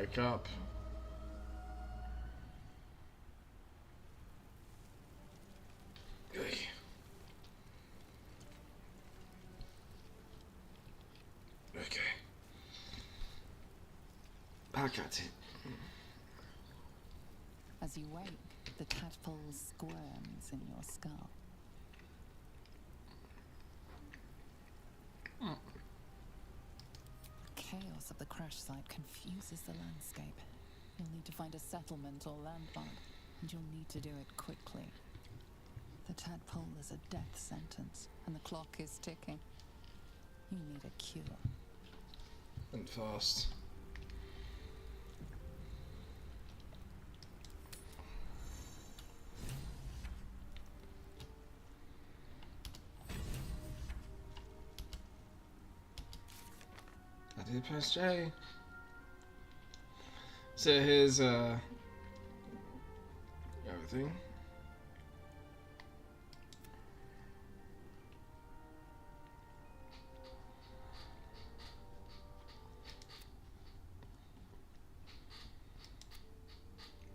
wake up. Okay. Back at it. As you wake, the tadpole squirms in your skull. The chaos of the crash site confuses the landscape. You'll need to find a settlement or landmark, and you'll need to do it quickly. The tadpole is a death sentence, and the clock is ticking. You need a cure. And fast. I did press J. So here's everything.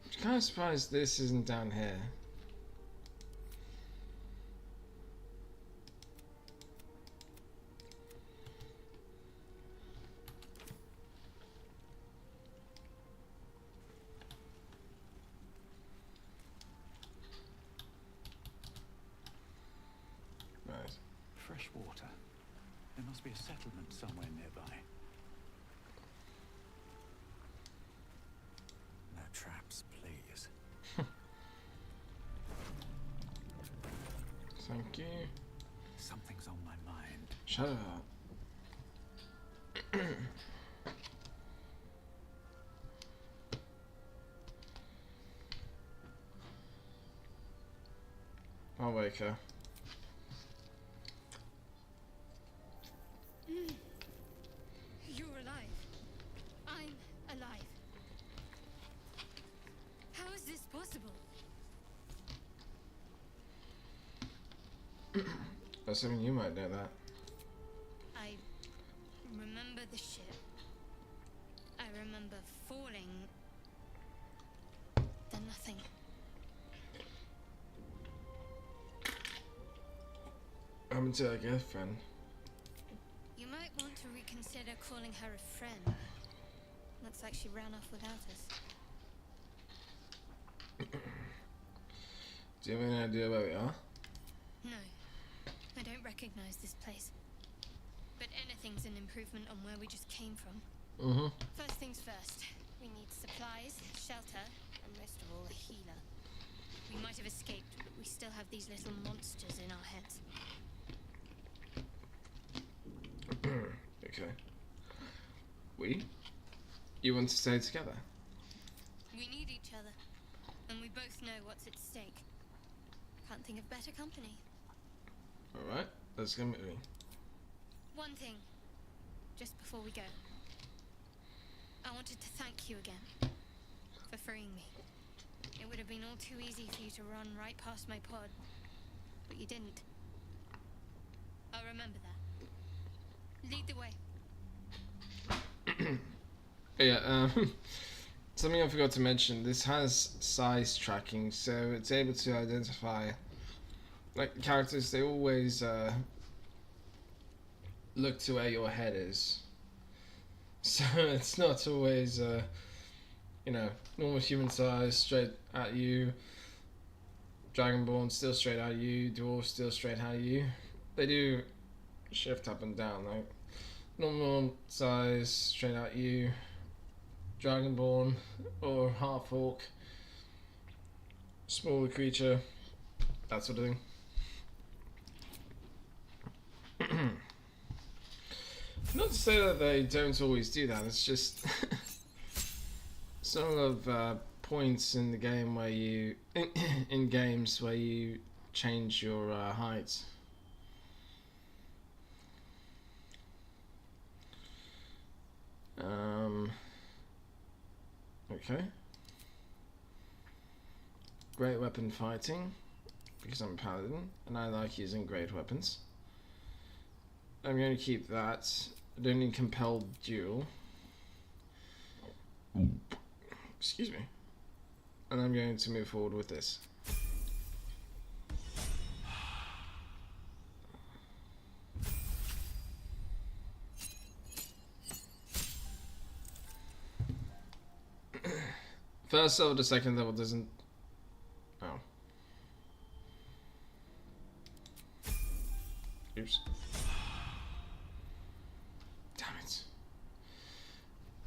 I'm kind of surprised this isn't down here. Fresh water. There must be a settlement somewhere nearby. No traps, please. Thank you. Something's on my mind. Shut up. I'll wake her. You're alive. I'm alive. How is this possible? Assuming you might know that. I remember the ship. I remember falling. Then nothing. I'm into a girlfriend. You might want to reconsider calling her a friend. Looks like she ran off without us. Do you have any idea where we are? No, I don't recognize this place. But anything's an improvement on where we just came from. First things first, we need supplies, shelter, and most of all, a healer. We might have escaped, but we still have these little monsters in our heads. Okay. You want to stay together? We need each other, and we both know what's at stake. Can't think of better company. Alright, let's go moving. One thing, just before we go. I wanted to thank you again for freeing me. It would have been all too easy for you to run right past my pod, but you didn't. I'll remember that. Lead the way. Yeah, something I forgot to mention, this has size tracking, so it's able to identify, like, characters, they always look to where your head is. So it's not always, you know, normal human size, straight at you, Dragonborn still straight at you, Dwarf still straight at you. They do shift up and down, like, normal size, straight at you, Dragonborn or half orc, smaller creature, that sort of thing. Not to say that they don't always do that, it's just some of points in the game where you in games where you change your height. Okay. Great weapon fighting, because I'm a paladin and I like using great weapons. I'm going to keep that. I don't need compelled duel. Excuse me. And I'm going to move forward with this. First level to second level doesn't... Oh. Oops. Damn it.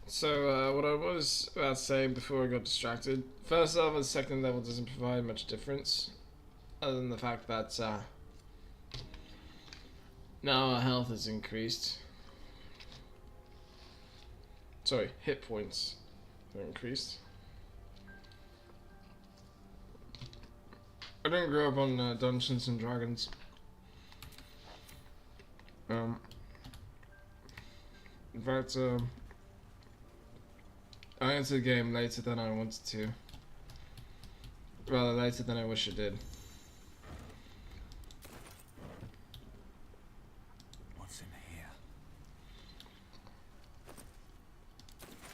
So, what I was about to say before I got distracted. First level to second level doesn't provide much difference. Other than the fact that, now our health has increased. Sorry, hit points are increased. I didn't grow up on Dungeons and Dragons. In fact, I entered the game later than I wanted to. Rather later than I wish I did. What's in here?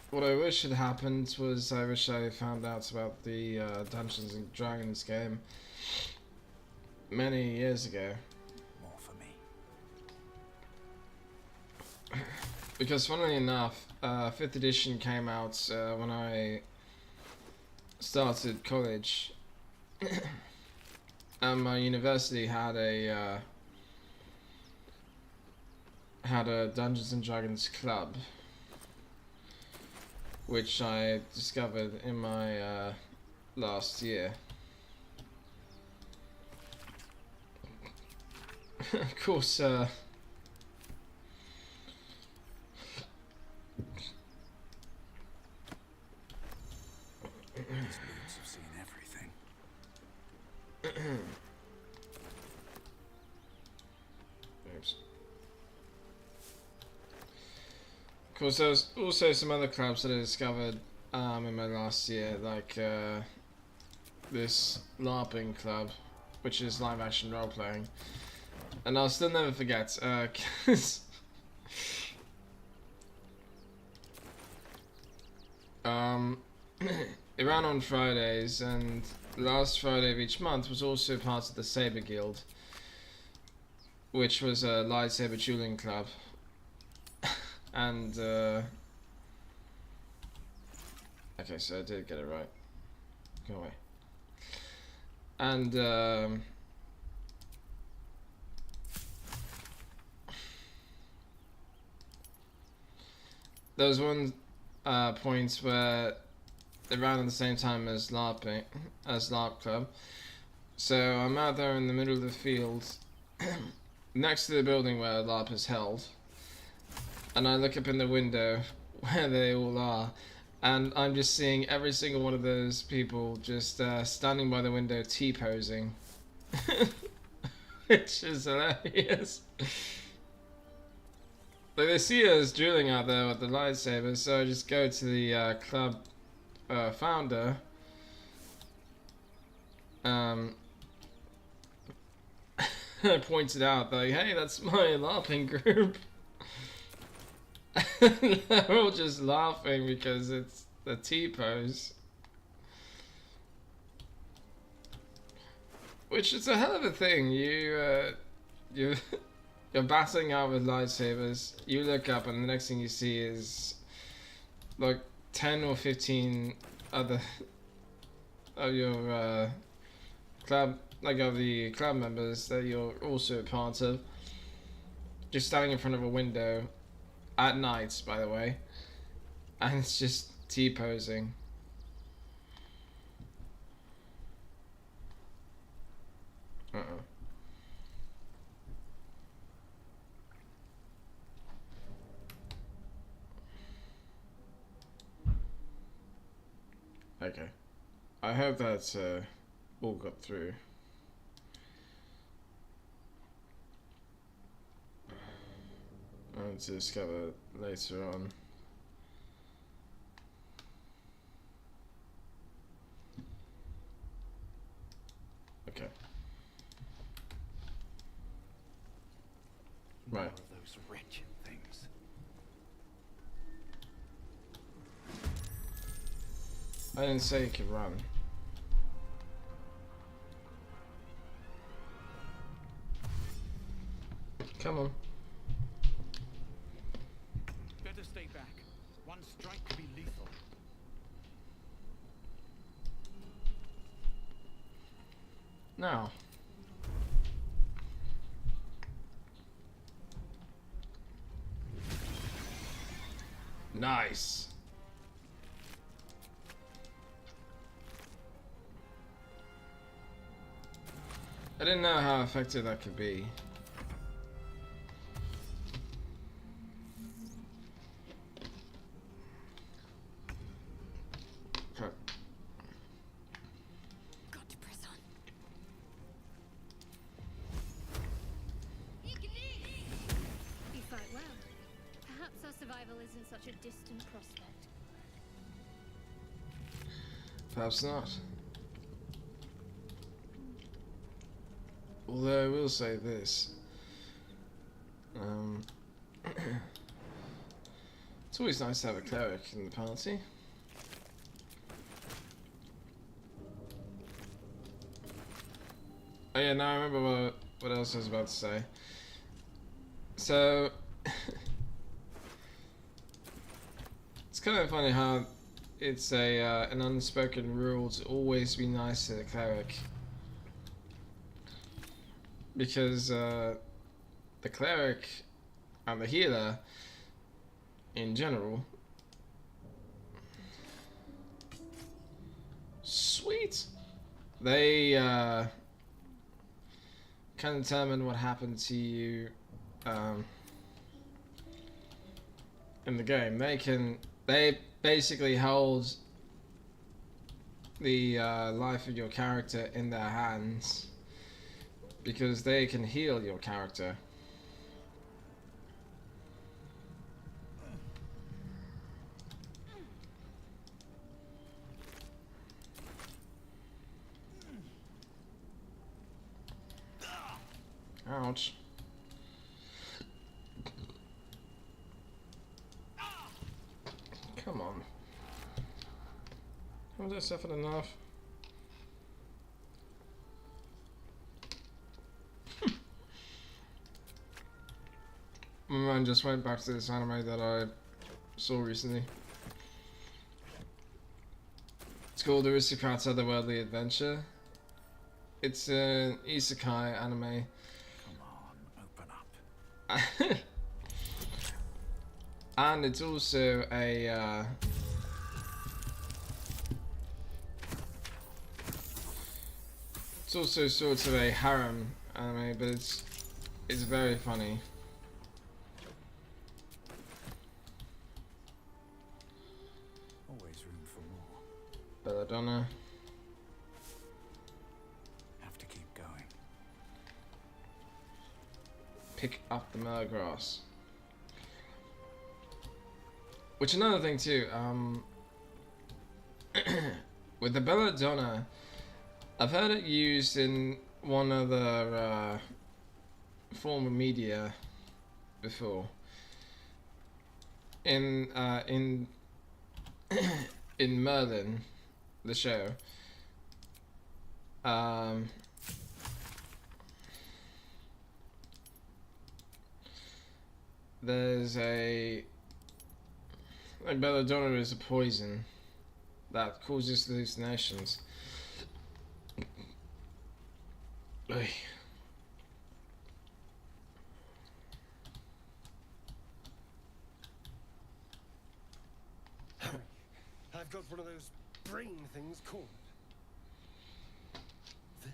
What I wish had happened was I wish I found out about the Dungeons and Dragons game many years ago. More for me. Because funnily enough, 5th edition came out when I started college. And my university had a Dungeons and Dragons club, which I discovered in my last year. Of course, These boots have seen everything. Oops. Of course, there's also some other clubs that I discovered in my last year, like this LARPing club, which is live action role playing. And I'll still never forget, cause it ran on Fridays, and the last Friday of each month was also part of the Saber Guild, which was a lightsaber dueling club. And okay, so I did get it right. Go away. And there was one point where it ran at the same time as LARP Club. So I'm out there in the middle of the field, next to the building where LARP is held, and I look up in the window where they all are, and I'm just seeing every single one of those people just standing by the window T-posing, which is hilarious. Like, they see us dueling out there with the lightsabers, so I just go to the club founder. I pointed out, like, hey, that's my LARPing group. They're all just laughing because it's the T-pose. Which is a hell of a thing. You're battling out with lightsabers, you look up and the next thing you see is like 10 or 15 other of your club, like of the club members that you're also a part of, just standing in front of a window at night, by the way, and it's just T-posing. Okay. I hope that's all got through. And to discover later on. Okay. More Right. of those wretched things. I didn't say you could run. Come on. Better stay back. One strike could be lethal. Now. Nice. I didn't know how effective that could be. Got to press on. You fight well. Perhaps our survival isn't such a distant prospect. Perhaps not. Although I will say this. It's always nice to have a cleric in the party. Oh yeah, now I remember what else I was about to say. So it's kind of funny how it's an unspoken rule to always be nice to the cleric, because the cleric and the healer in general, sweet, they can determine what happened to you in the game. They basically hold the life of your character in their hands, because they can heal your character. Ouch. Come on. Haven't I suffered enough? My mind just went back to this anime that I saw recently. It's called Aristocrat's Otherworldly Adventure. It's an isekai anime. Come on, open up. And it's also a it's also sort of a harem anime, but it's very funny. Always room for more. Belladonna. Have to keep going. Pick up the Murgrass. Which, another thing too, with the Belladonna, I've heard it used in one other form of media before. In in Merlin, the show. There's like belladonna is a poison that causes hallucinations. Oy. I've got one of those brain things cornered. There,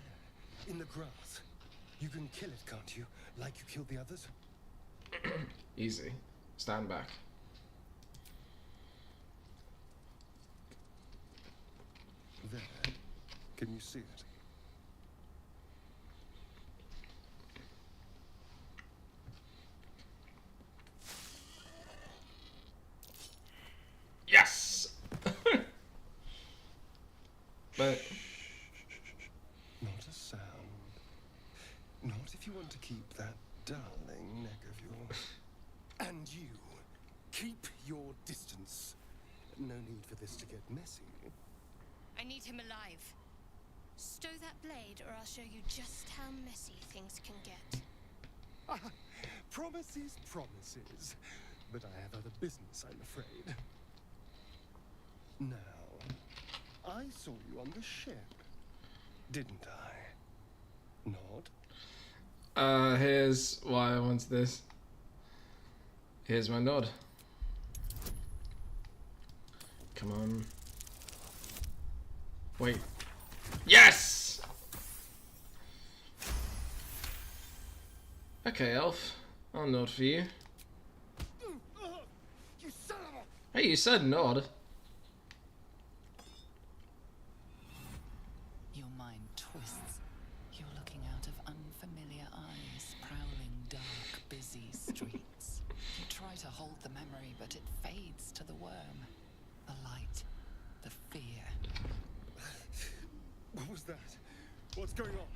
in the grass. You can kill it, can't you? Like you killed the others? Easy. Stand back. There. Can you see it? Yes! But Not a sound. Not if you want to keep that darling neck of yours. And you, keep your distance. No need for this to get messy. I need him alive. Stow that blade, or I'll show you just how messy things can get. Promises, promises. But I have other business, I'm afraid. Now, I saw you on the ship, didn't I? Nod? Here's why I wanted this. Here's my nod. Come on. Wait. Yes! Okay, Elf. I'll nod for you. You son of a... Hey, you said nod. Your mind twists. You're looking out of unfamiliar eyes, prowling dark, busy streets. You try to hold the memory, but it fades to the worm. The light, the fear. What was that? What's going on?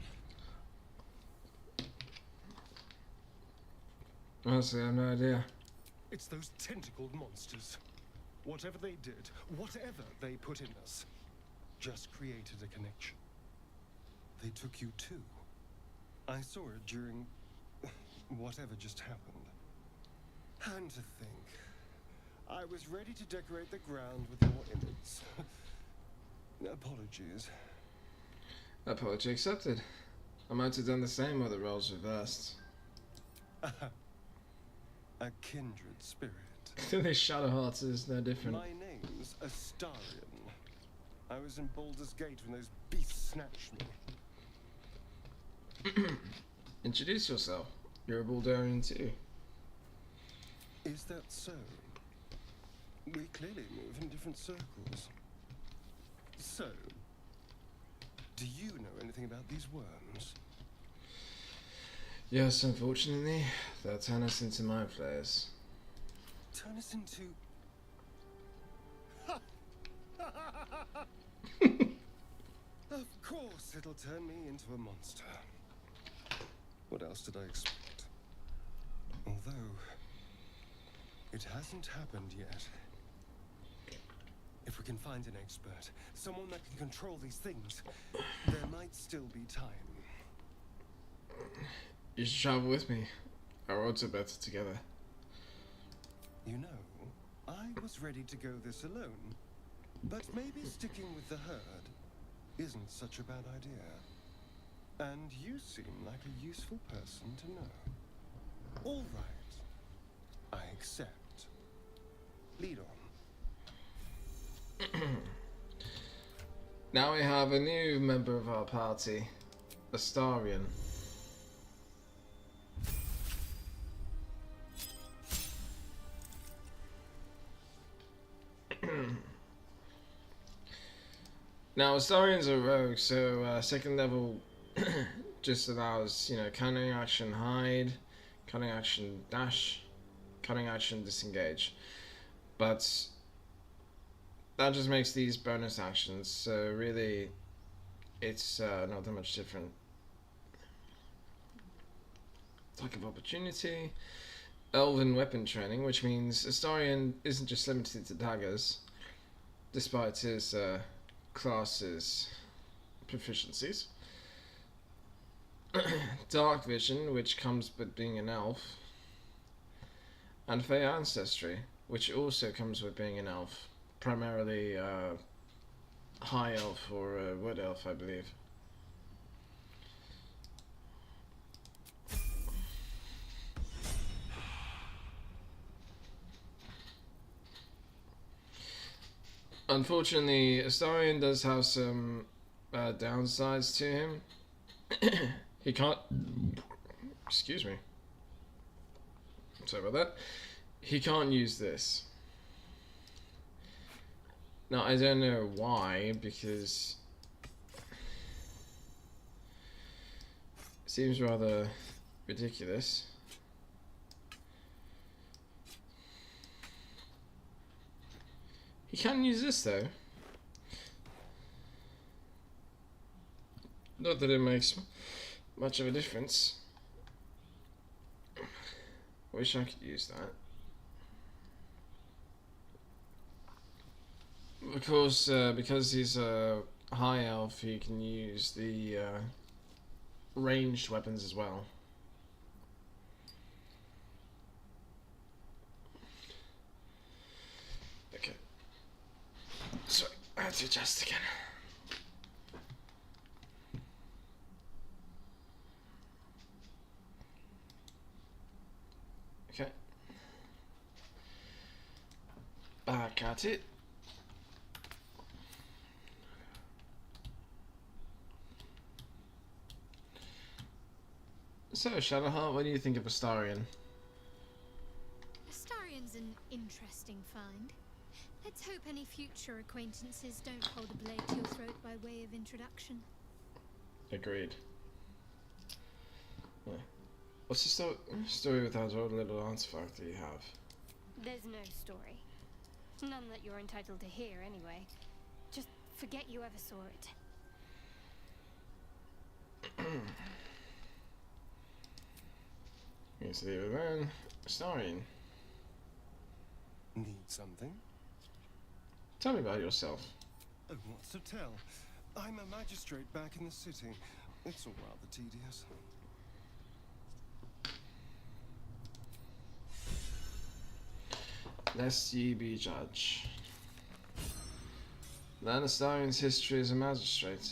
Honestly, I have no idea. It's those tentacled monsters. Whatever they did, whatever they put in us, just created a connection. They took you too. I saw it during whatever just happened. And to think, I was ready to decorate the ground with your image. Apologies. Apology accepted. I might have done the same with the roles reversed. A kindred spirit. This Shadowheart is no different. My name's Astarion. I was in Baldur's Gate when those beasts snatched me. Introduce yourself. You're a Baldurian too. Is that so? We clearly move in different circles. So, do you know anything about these worms? Yes, unfortunately, they'll turn us into mind flayers. Turn us into... Of course it'll turn me into a monster. What else did I expect? Although, it hasn't happened yet. If we can find an expert, someone that can control these things, there might still be time. You should travel with me. Our roads are better together. You know, I was ready to go this alone, but maybe sticking with the herd isn't such a bad idea. And you seem like a useful person to know. All right, I accept. Lead on. Now we have a new member of our party, Astarion. Now, Astarion's a rogue, so second level just allows, you know, cunning action hide, cunning action dash, cunning action disengage. But that just makes these bonus actions, so really it's not that much different. Attack of opportunity, elven weapon training, which means Astarion isn't just limited to daggers, despite his class's proficiencies. Dark vision, which comes with being an elf, and Fey ancestry, which also comes with being an elf, primarily high elf or wood elf, I believe. Unfortunately, Astarion does have some downsides to him. He can't... Excuse me. Sorry about that. He can't use this. Now, I don't know why, because... it seems rather ridiculous. He can use this though. Not that it makes much of a difference. Wish I could use that. Of course, because he's a high elf, you can use the ranged weapons as well. Okay. Sorry, I had to adjust again. Okay. Back at it. So, Shadowheart, what do you think of Astarion? Astarion's an interesting find. Let's hope any future acquaintances don't hold a blade to your throat by way of introduction. Agreed. Yeah. What's the story with that old little artifact that you have? There's no story. None that you're entitled to hear, anyway. Just forget you ever saw it. Yes, leave it then. Astarion, Need something? tell me about yourself. Oh, what's to tell? I'm a magistrate back in the city. It's all rather tedious. Lest ye be judge. Learn Astarion's history as a magistrate.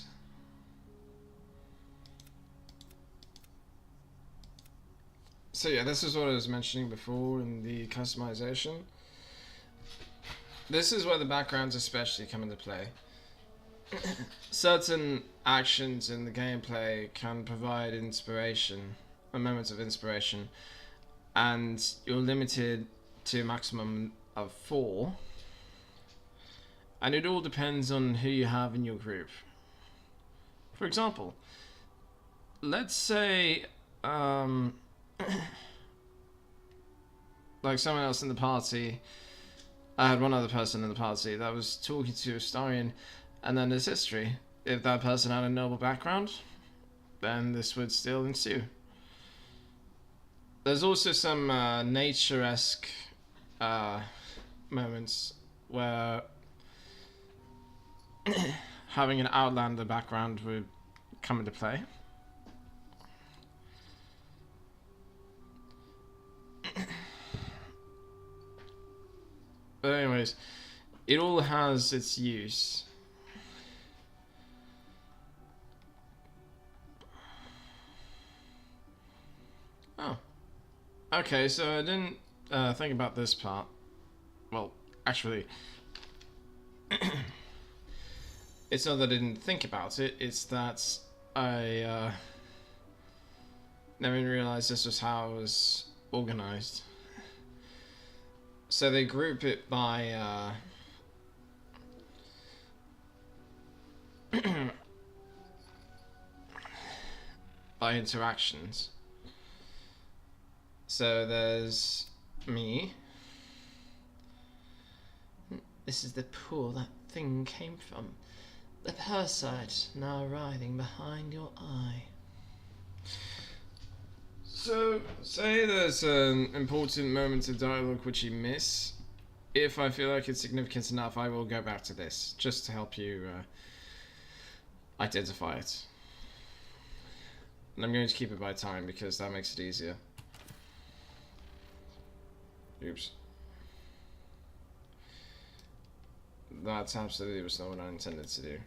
So yeah, this is what I was mentioning before in the customization. This is where the backgrounds especially come into play. Certain actions in the gameplay can provide inspiration, a moment of inspiration, and you're limited to a maximum of 4. And it all depends on who you have in your group. For example, let's say like someone else in the party, I had one other person in the party that was talking to Astarion, and then there's history. If that person had a noble background, then this would still ensue. There's also some nature-esque moments where having an Outlander background would come into play. But anyways, it all has its use. Oh. Okay, so I didn't think about this part. Well, actually, it's not that I didn't think about it, it's that I never even realized this was how it was organized. So they group it by by interactions. So there's me. This is the pool that thing came from. The parasite now writhing behind your eye. So, say there's an important moment of dialogue which you miss. If I feel like it's significant enough, I will go back to this, just to help you identify it. And I'm going to keep it by time, because that makes it easier. Oops. That's absolutely was not what I intended to do.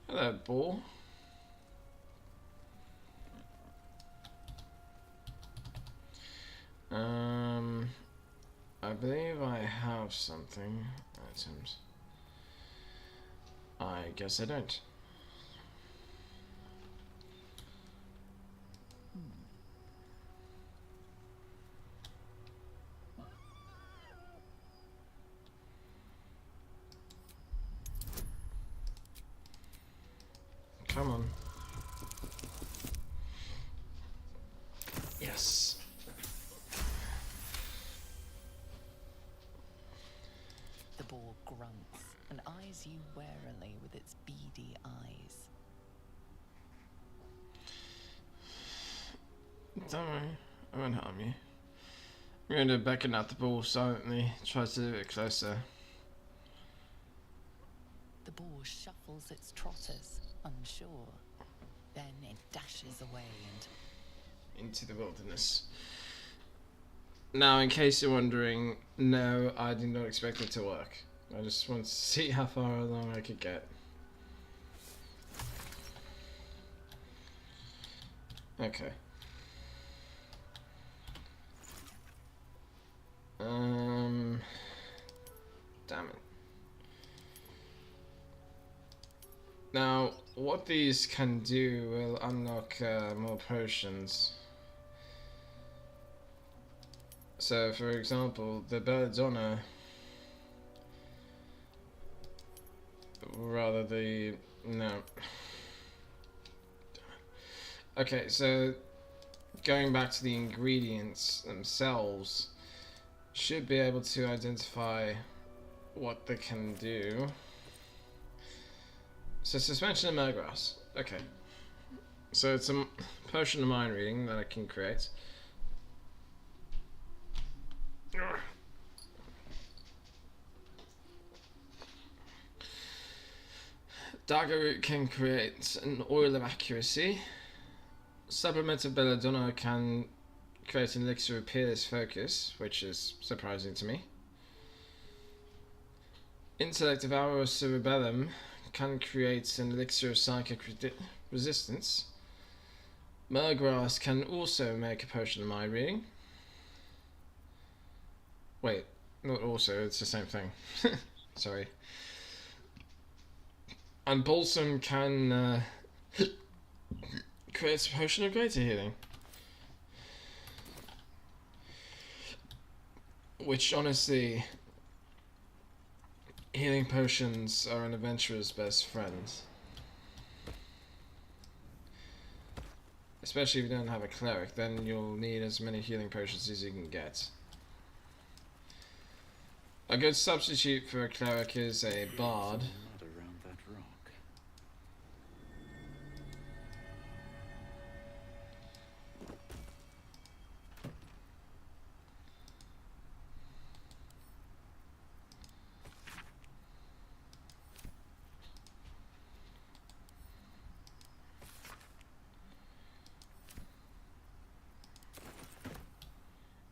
Hello, ball. I believe I have something. Items. I guess I don't. Come on. Yes. The boar grunts and eyes you warily with its beady eyes. Don't worry, I won't harm you. I'm going to beckon at the ball silently, try to do it closer. The boar shuffles its trotters, unsure. Then it dashes away and... into the wilderness. Now, in case you're wondering, no, I did not expect it to work. I just wanted to see how far along I could get. Okay. Damn it. Now, what these can do will unlock more potions. So, for example, the Belladonna, rather the, no. Okay, so going back to the ingredients themselves, should be able to identify what they can do. So suspension of Mergrass. Okay. So it's a potion of mind reading that I can create. Dagger Root can create an oil of accuracy. Supplement of Belladonna can create an elixir of peerless focus, which is surprising to me. Intellect of Aura Cerebellum can create an elixir of psychic resistance. Mergrass can also make a potion of mind reading. Wait, not also, it's the same thing. Sorry. And Balsam can create a potion of greater healing. Which, honestly, healing potions are an adventurer's best friend. Especially if you don't have a cleric, then you'll need as many healing potions as you can get. A good substitute for a cleric is a bard.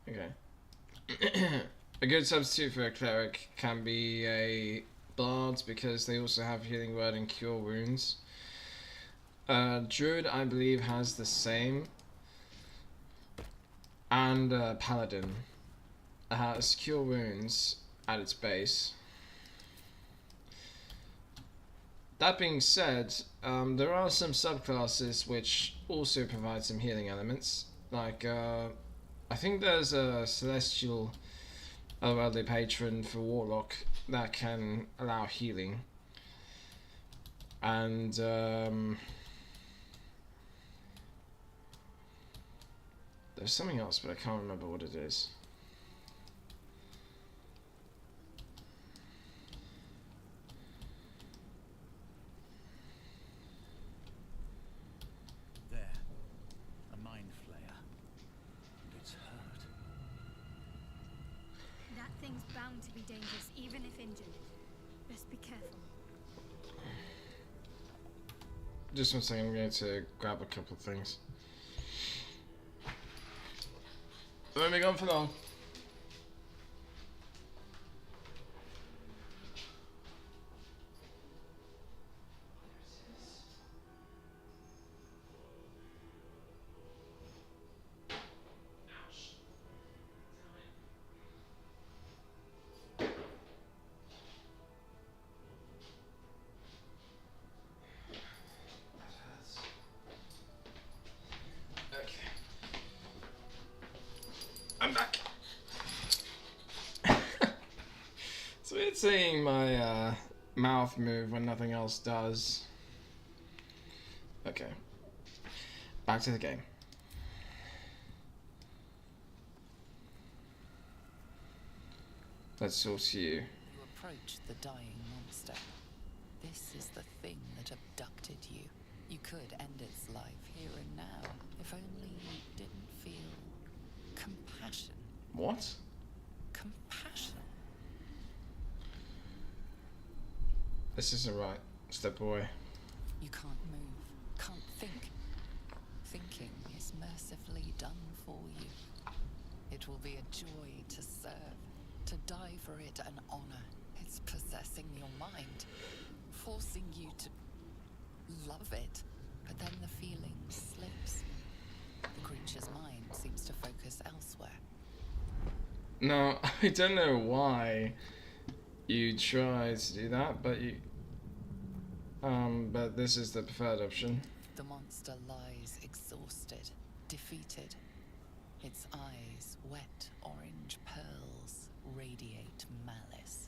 Okay. A good substitute for a cleric can be a bard because they also have healing word and cure wounds. Druid, I believe, has the same. And paladin has cure wounds at its base. That being said, there are some subclasses which also provide some healing elements. Like, I think there's a celestial otherworldly patron for warlock that can allow healing, and there's something else, but I can't remember what it is. There, a mind flayer, and it's hurt. That thing's bound to be dangerous, even if injured. Best be careful. Just one second, I'm going to grab a couple of things. Won't be gone for long. I'm back. It's weird seeing my mouth move when nothing else does. Okay. Back to the game. Let's source you. You approach the dying monster. This is the thing that abducted you. You could end its life here and now, if only you didn't feel compassion. Compassion? This isn't right. Step away. You can't move, can't think. Thinking is mercifully done for you. It will be a joy to serve, to die for it an honor. It's possessing your mind, forcing you to love it. But then the feeling slips. The creature's mind seems to focus elsewhere. No, I don't know why you try to do that, but but this is the preferred option. The monster lies exhausted, defeated. Its eyes, wet orange pearls, radiate malice.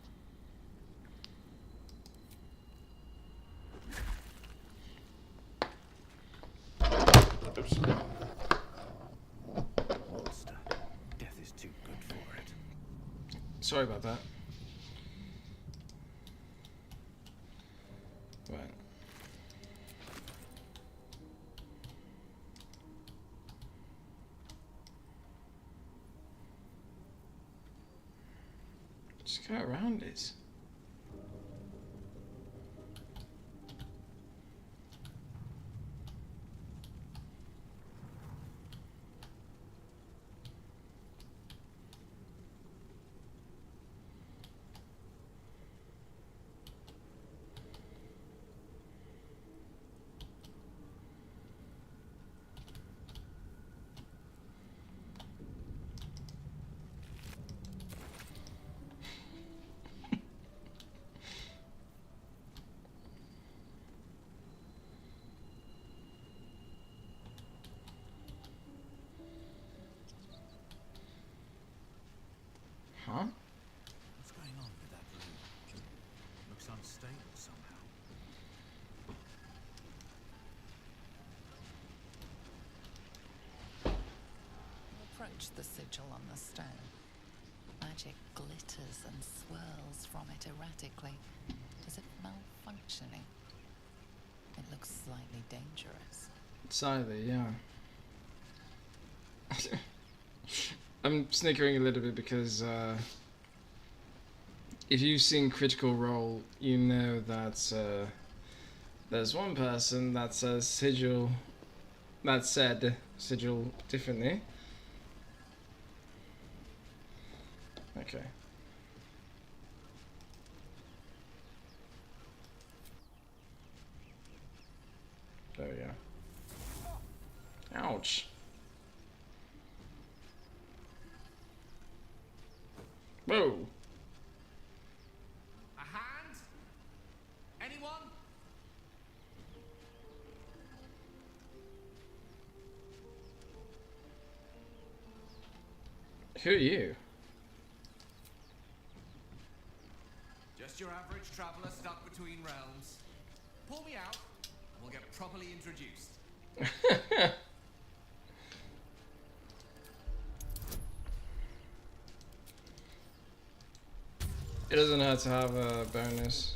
Oops. Monster. Death is too good for it. Sorry about that. Right. Just go around it. Huh? What's going on with that room? Looks unstable somehow. Approach the sigil on the stone. Magic glitters and swirls from it erratically, as if malfunctioning. It looks slightly dangerous. Slightly, yeah. I'm snickering a little bit because if you've seen Critical Role, you know that there's one person that says sigil, that said sigil differently. Okay. There we go. Ouch. Whoa. A hand? Anyone? Who are you? Just your average traveler stuck between realms. Pull me out, and we'll get properly introduced. It doesn't hurt to have a bonus.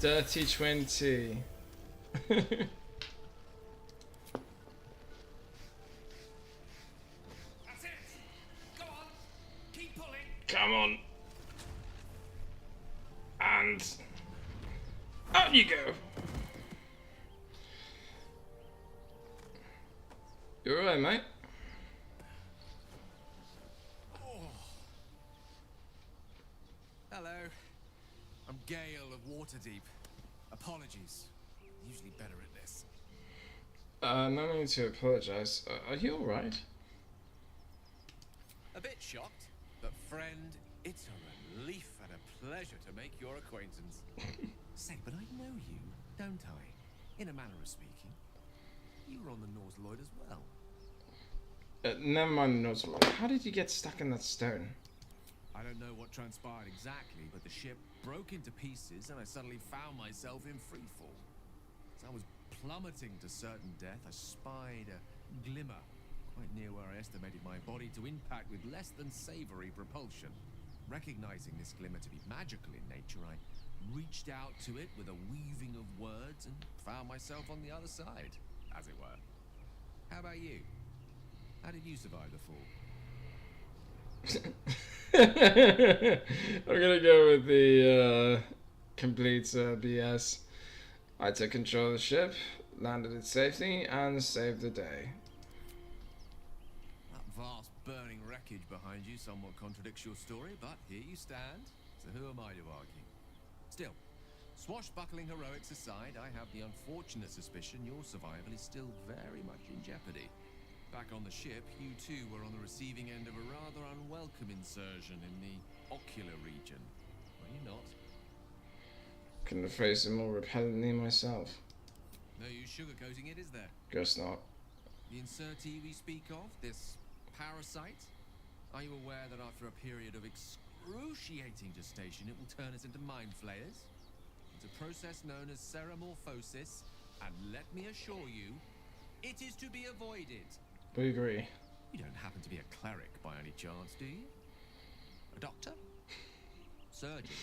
Dirty 20. That's it. Go on. Keep pulling. Come on. And out you go. You're alright, mate. Hello. I'm Gale of Waterdeep. Apologies. Usually better at this. No need to apologize. Are you alright? A bit shocked, but friend, it's a relief and a pleasure to make your acquaintance. Say, but I know you, don't I? In a manner of speaking. You were on the Norse Lloyd as well. Never mind the notes. How did you get stuck in that stone? I don't know what transpired exactly, but the ship broke into pieces and I suddenly found myself in freefall. As I was plummeting to certain death, I spied a glimmer quite near where I estimated my body to impact with less than savory propulsion. Recognizing this glimmer to be magical in nature, I reached out to it with a weaving of words and found myself on the other side, as it were. How about you? How did you survive the fall? I'm gonna go with the complete BS. I took control of the ship, landed in safety, and saved the day. That vast burning wreckage behind you somewhat contradicts your story, but here you stand, so who am I to argue? Still, swashbuckling heroics aside, I have the unfortunate suspicion your survival is still very much in jeopardy. Back on the ship, you too were on the receiving end of a rather unwelcome insertion in the ocular region. Were you not? Couldn't have phrased it more repellently myself. No use sugarcoating it, is there? Guess not. The insertee we speak of, this parasite, are you aware that after a period of excruciating gestation, it will turn us into mind flayers? It's a process known as ceramorphosis, and let me assure you, it is to be avoided. We agree. You don't happen to be a cleric by any chance, do you? A doctor? Surgeon?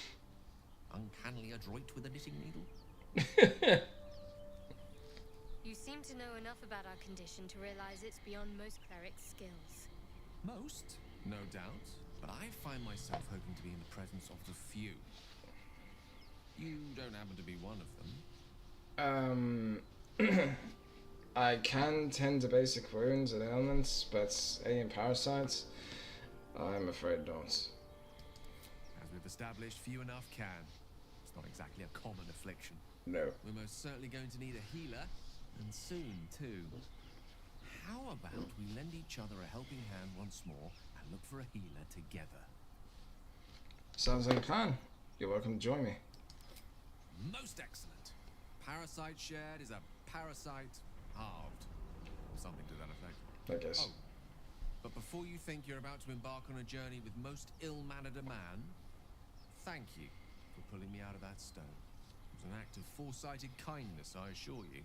Uncannily adroit with a knitting needle? You seem to know enough about our condition to realize it's beyond most clerics' skills. Most, no doubt, but I find myself hoping to be in the presence of the few. You don't happen to be one of them. I can tend to basic wounds and ailments, but alien parasites, I'm afraid not. As we've established, few enough can. It's not exactly a common affliction. No. We're most certainly going to need a healer, and soon too. How about we lend each other a helping hand once more and look for a healer together? Sounds like a plan. You're welcome to join me. Most excellent. Parasite shared is a parasite halved. Or something to that effect. I guess. Oh, but before you think you're about to embark on a journey with most ill-mannered a man, thank you for pulling me out of that stone. It was an act of foresighted kindness, I assure you.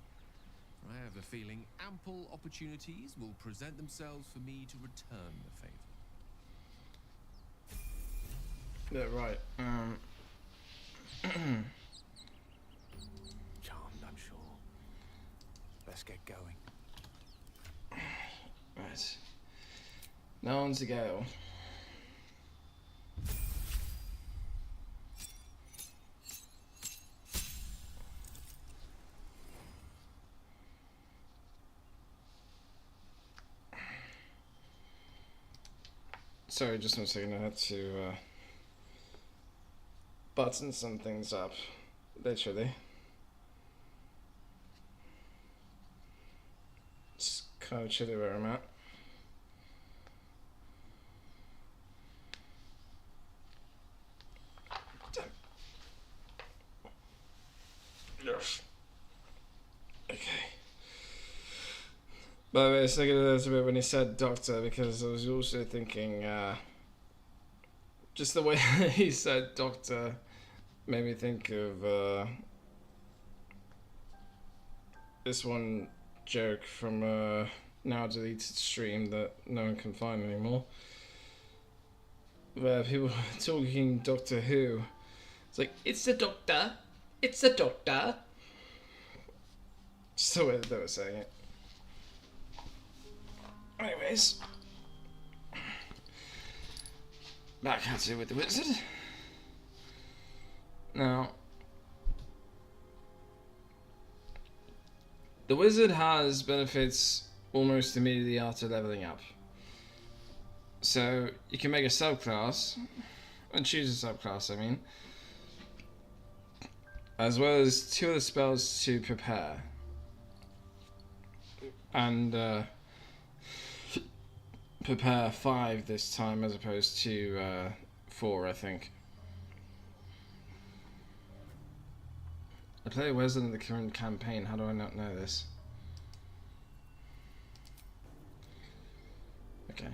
I have a feeling ample opportunities will present themselves for me to return the favor. Yeah, right. Charmed, I'm sure. Let's get going. Right. Now on to Gale. Sorry, just 1 second. I had to button some things up. Literally. It's kind of chilly where I'm at. Yes. Okay. By the way, I was thinking a little bit when he said doctor, because I was also thinking, just the way he said doctor made me think of this one joke from a now deleted stream that no one can find anymore, where people were talking Doctor Who. It's like, it's the doctor, it's the doctor. Just the way that they were saying it. Anyways, back at it with the wizard. Now, the wizard has benefits almost immediately after leveling up. So you can make a subclass, and choose a subclass, I mean, as well as 2 other spells to prepare. And prepare 5 this time as opposed to 4, I think. I play a wizard in the current campaign. How do I not know this? Okay.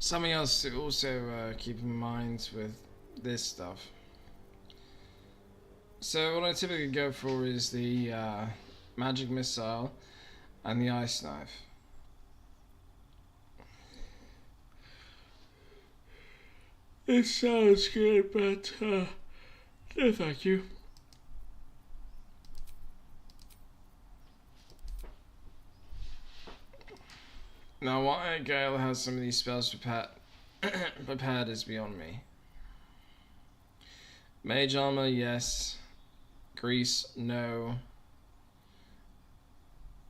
Something else to also keep in mind with this stuff. So what I typically go for is the magic missile and the ice knife. It sounds good, but no thank you. Now why Gale has some of these spells prepared is beyond me. Mage armor, yes. Grease, no.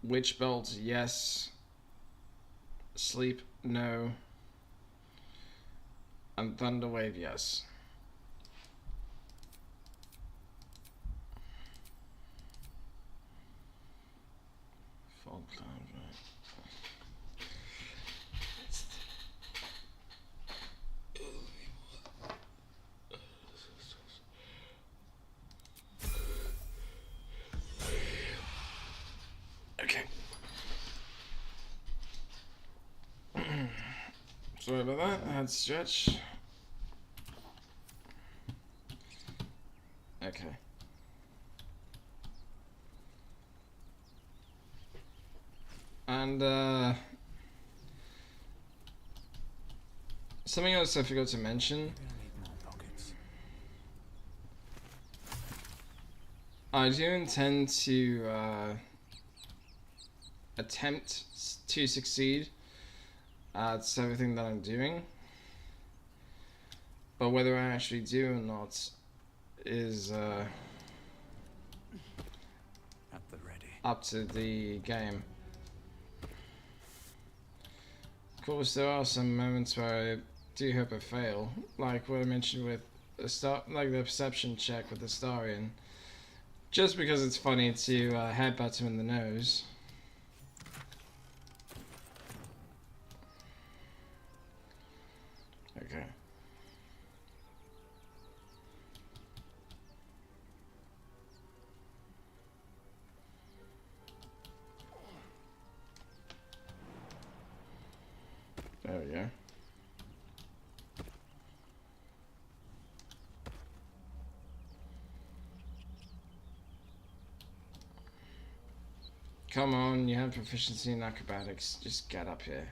Witch bolt, yes. Sleep, no. And thunder wave, yes. Fog cloud, right. Okay. Sorry about that, I had to stretch. Okay. And something else I forgot to mention. I do intend to attempt to succeed at everything that I'm doing, but whether I actually do or not is At the ready. up to the game. Of course, there are some moments where I do hope I fail, like what I mentioned with like the perception check with the Astarion. Just because it's funny to headbutt him in the nose. Okay. There we go. Come on, you have proficiency in acrobatics. Just get up here.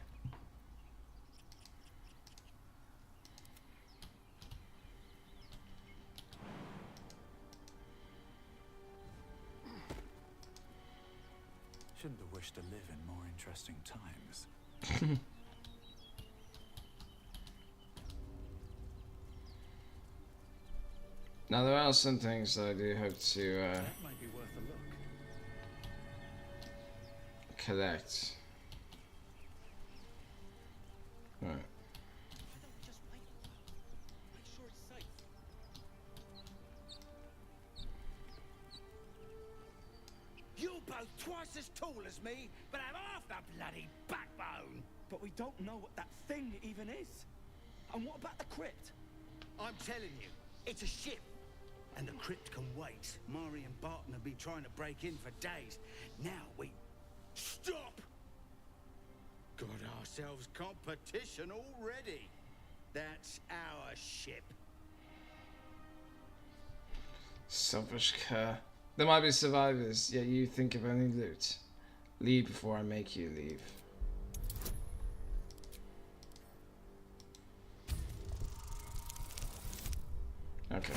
Shouldn't have wished to live in more interesting times. Now there are some things that I do hope to That might be worth a look. collect. Right. Just wait a while. Make sure it's safe. You're both twice as tall as me, but have half the bloody backbone. But we don't know what that thing even is. And what about the crypt? I'm telling you, it's a ship. And the crypt can wait. Mari and Barton have been trying to break in for days. Now we... Stop! Got ourselves competition already. That's our ship. Selfish cur. There might be survivors, yet you think of only loot. Leave before I make you leave. Okay.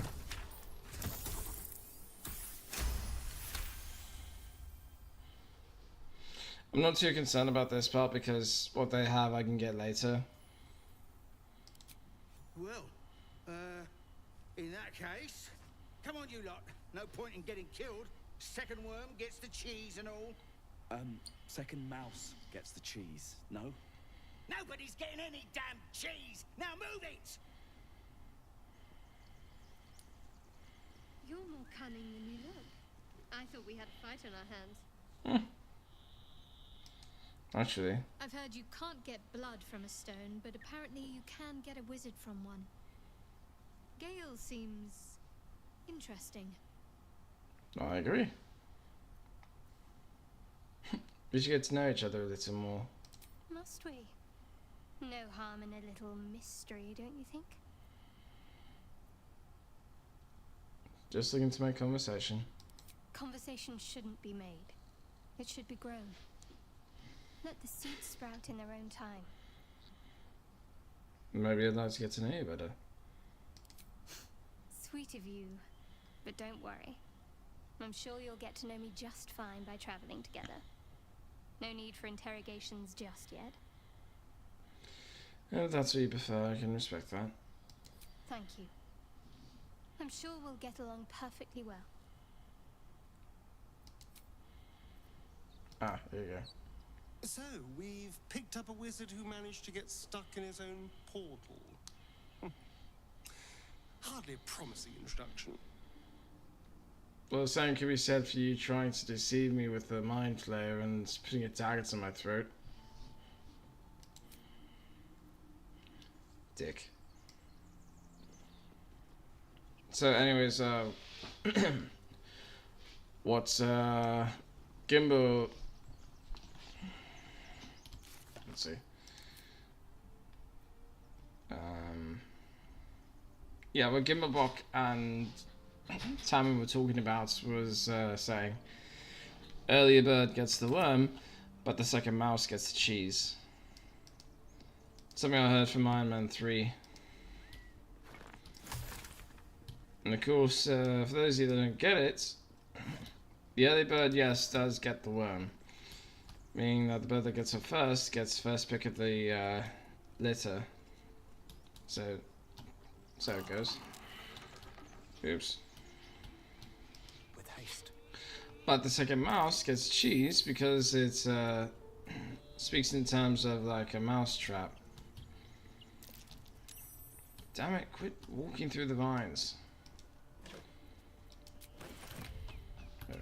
I'm not too concerned about this part because what they have I can get later. Well, in that case, come on you lot. No point in getting killed. Second worm gets the cheese and all. Second mouse gets the cheese, no? Nobody's getting any damn cheese. Now move it! You're more cunning than you look. I thought we had a fight on our hands. Actually. I've heard you can't get blood from a stone, but apparently you can get a wizard from one. Gale seems interesting. I agree. We should get to know each other a little more. Must we? No harm in a little mystery, don't you think? Just looking to make conversation. Conversation shouldn't be made. It should be grown. Let the seeds sprout in their own time. Maybe I'd like to get to know you better. Sweet of you, but don't worry. I'm sure you'll get to know me just fine by traveling together. No need for interrogations just yet. If that's what you prefer, I can respect that. Thank you. I'm sure we'll get along perfectly well. Ah, there you go. So, we've picked up a wizard who managed to get stuck in his own portal. Hardly a promising introduction. Well, the same can be said for you trying to deceive me with the mind flayer and putting a dagger to my throat. Dick. So, anyways, what's Gimbo? Let's see. Yeah, what Gimblebok and Tammy were talking about was saying earlier bird gets the worm, but the second mouse gets the cheese. Something I heard from Iron Man 3. And of course, for those of you that don't get it, the early bird, yes, does get the worm. Meaning that the bird that gets it first gets first pick of the litter. So it goes. Oops. With haste. But the second mouse gets cheese because it speaks in terms of like a mouse trap. Damn it, quit walking through the vines.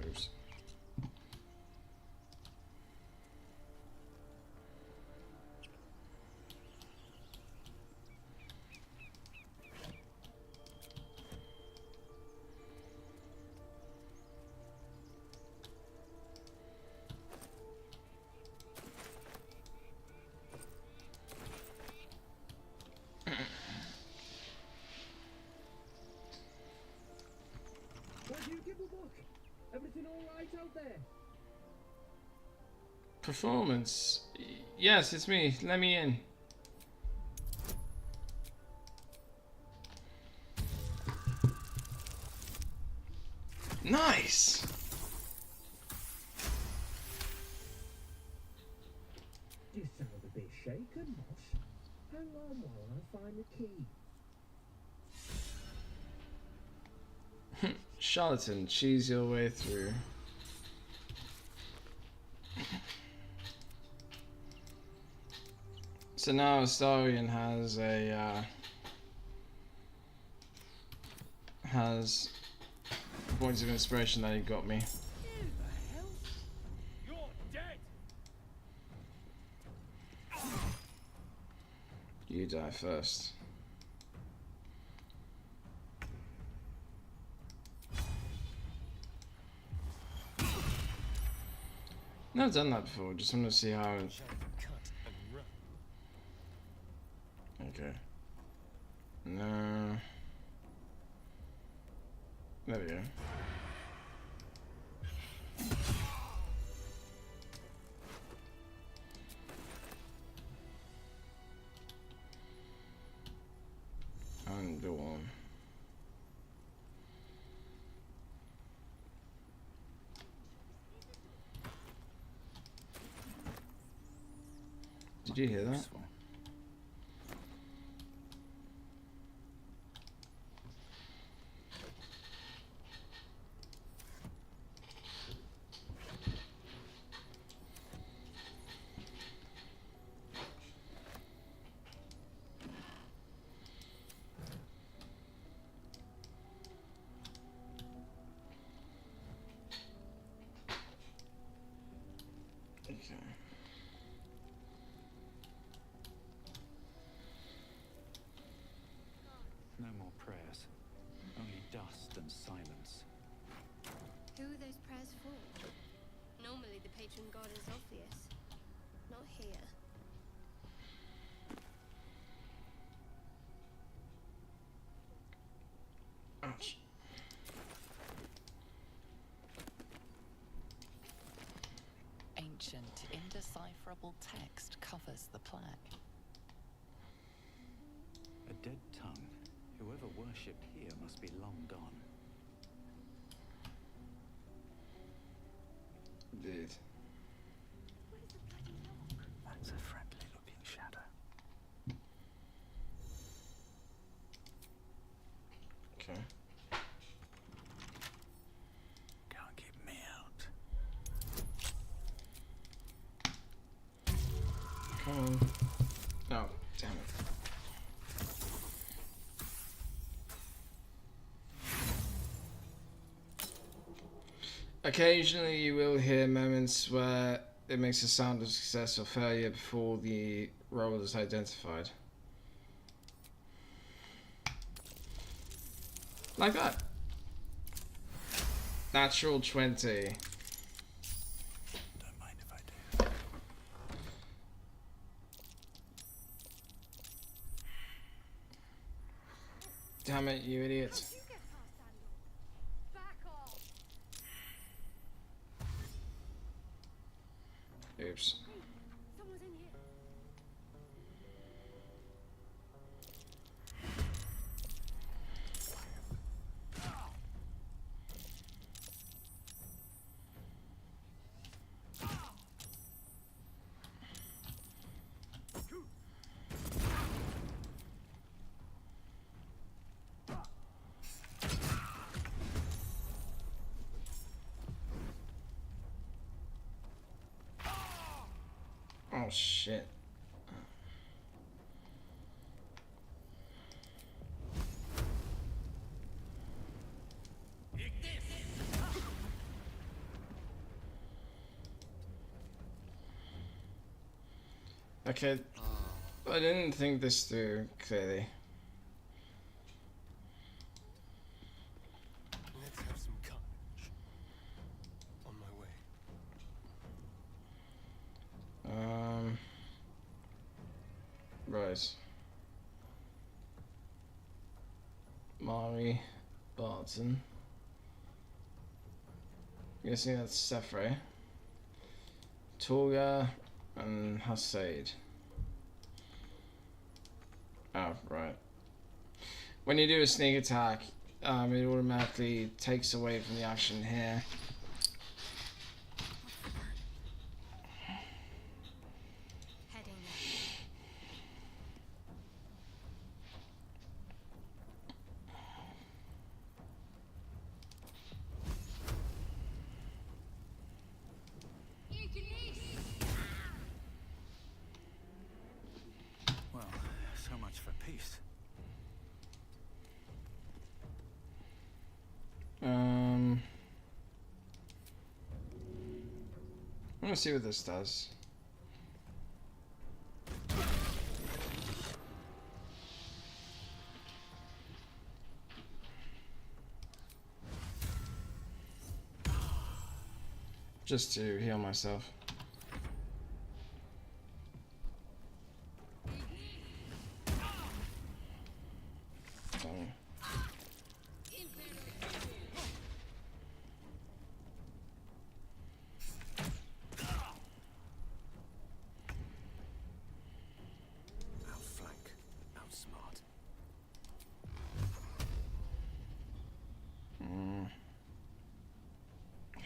Oops. What do you give a book? Everything all right out there? Performance. Yes, it's me. Let me in. Nice. You sound a bit shaken, Moss. Hang on while I find the key. Charlatan, cheese your way through. So now Astarion has a has points of inspiration that he got me. Who the hell? You're dead! You die first. Never done that before, just want to see how it... Okay. No. There we go. And go on. Did you hear that? Okay. No more prayers. Only dust and silence. Who are those prayers for? Normally the patron god is obvious. Not here. Indecipherable text covers the plaque. A dead tongue. Whoever worshipped here must be long gone. Indeed. That's a friendly looking shadow. Okay. Can't keep me out. Come on. No, damn it. Occasionally you will hear moments where it makes a sound of success or failure before the roll is identified. Like that. Natural 20. Don't mind if I do. Damn it, you idiot. Oops. Someone's in here. Oh shit. Okay, I didn't think this through clearly. Let's have some carnage. On my way. Right. Mari, Barton. I'm guessing that's Sefre. Torga and Hasaid. Oh, right. When you do a sneak attack, it automatically takes away from the action here. Heading Well, so much for peace. I'm gonna see what this does. Just to heal myself. Done. Outflank. Outsmart.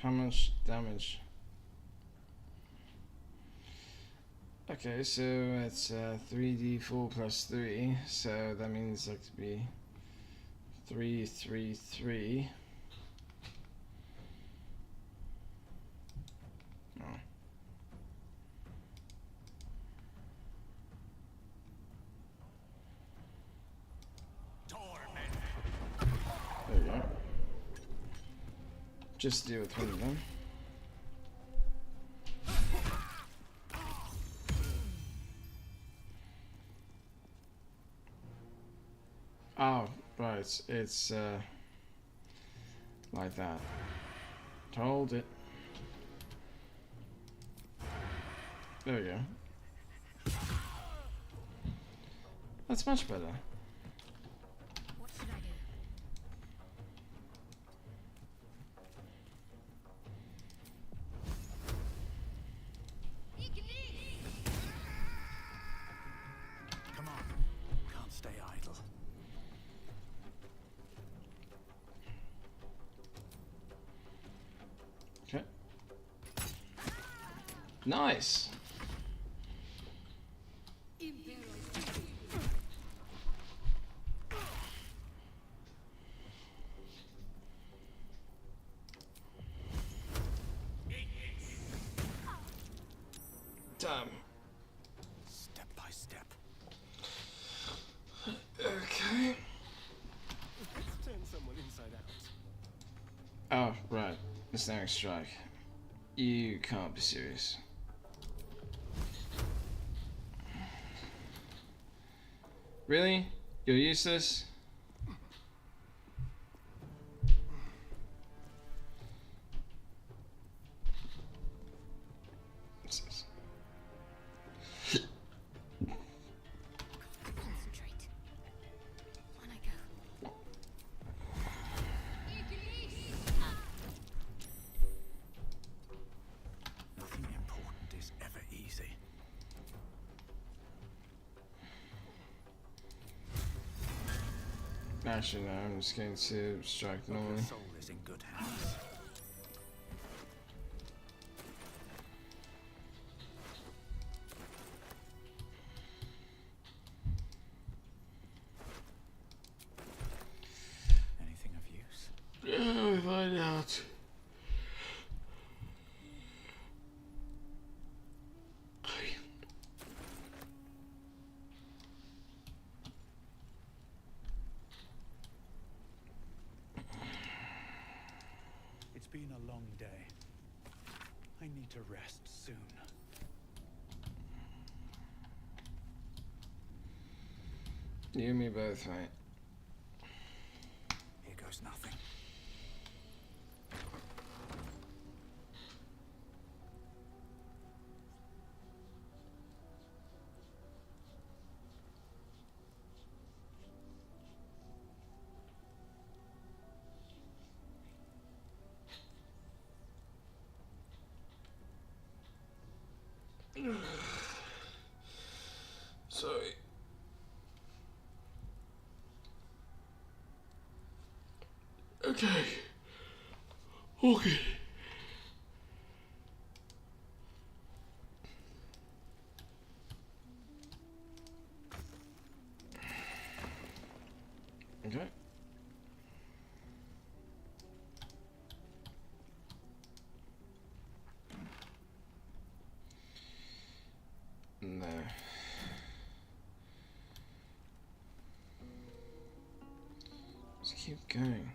How much damage? Okay, so it's 3d4 plus 3, so that means like to be 3, 3, 3. Oh. There you go. Just deal with one of them. Oh, right, it's like that. Hold it. There we go. That's much better. What should I do? Nice. Damn. Step by step. Okay. Let's turn someone inside Oh, out. right. The snaring strike. You can't be serious. Really? You're useless? Concentrate. On I go. Nothing important is ever easy. Actually, no, I'm just going to strike But normally. your soul is in good hands. Anything of use? Yeah, we find out. It's been a long day. I need to rest soon. You and me both, mate. Here goes nothing. Sorry. Okay. Okay. Okay. No. Just keep going.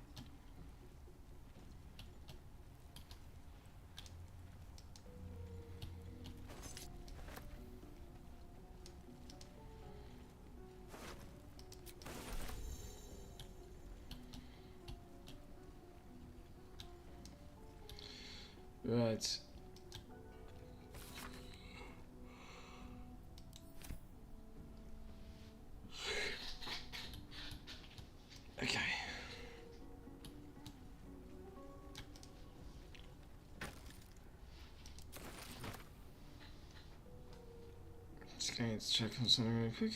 Right. Okay. Just going to check on something really quick.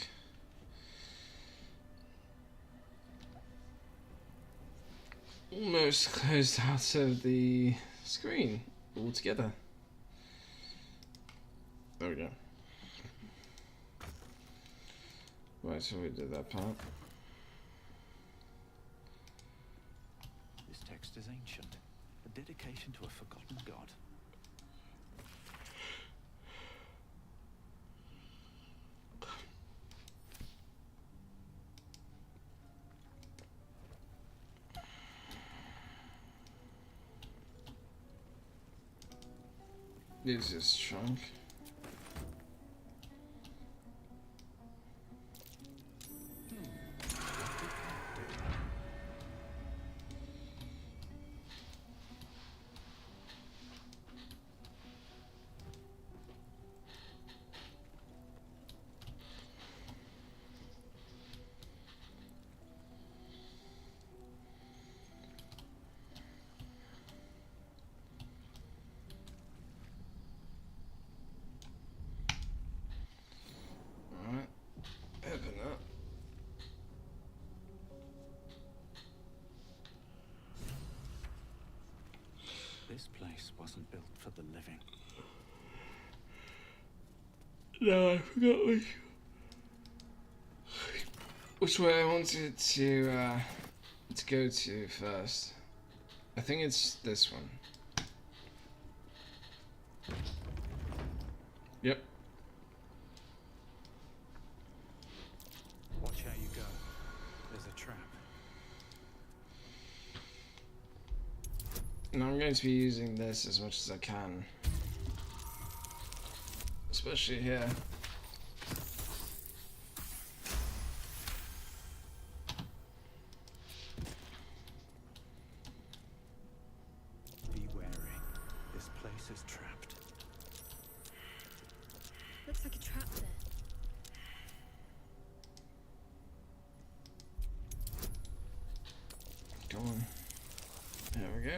Almost closed out of the screen altogether. There we go. Right, so we did that part. This text is ancient, a dedication to a forgotten god. This is trunk. Alright, open up. This place wasn't built for the living. No, I forgot which way I wanted to go to first. I think it's this one. Yep. Watch how you go. There's a trap. And I'm going to be using this as much as I can. Especially here. Be wary. This place is trapped. Looks like a trap there. Come on. There we go.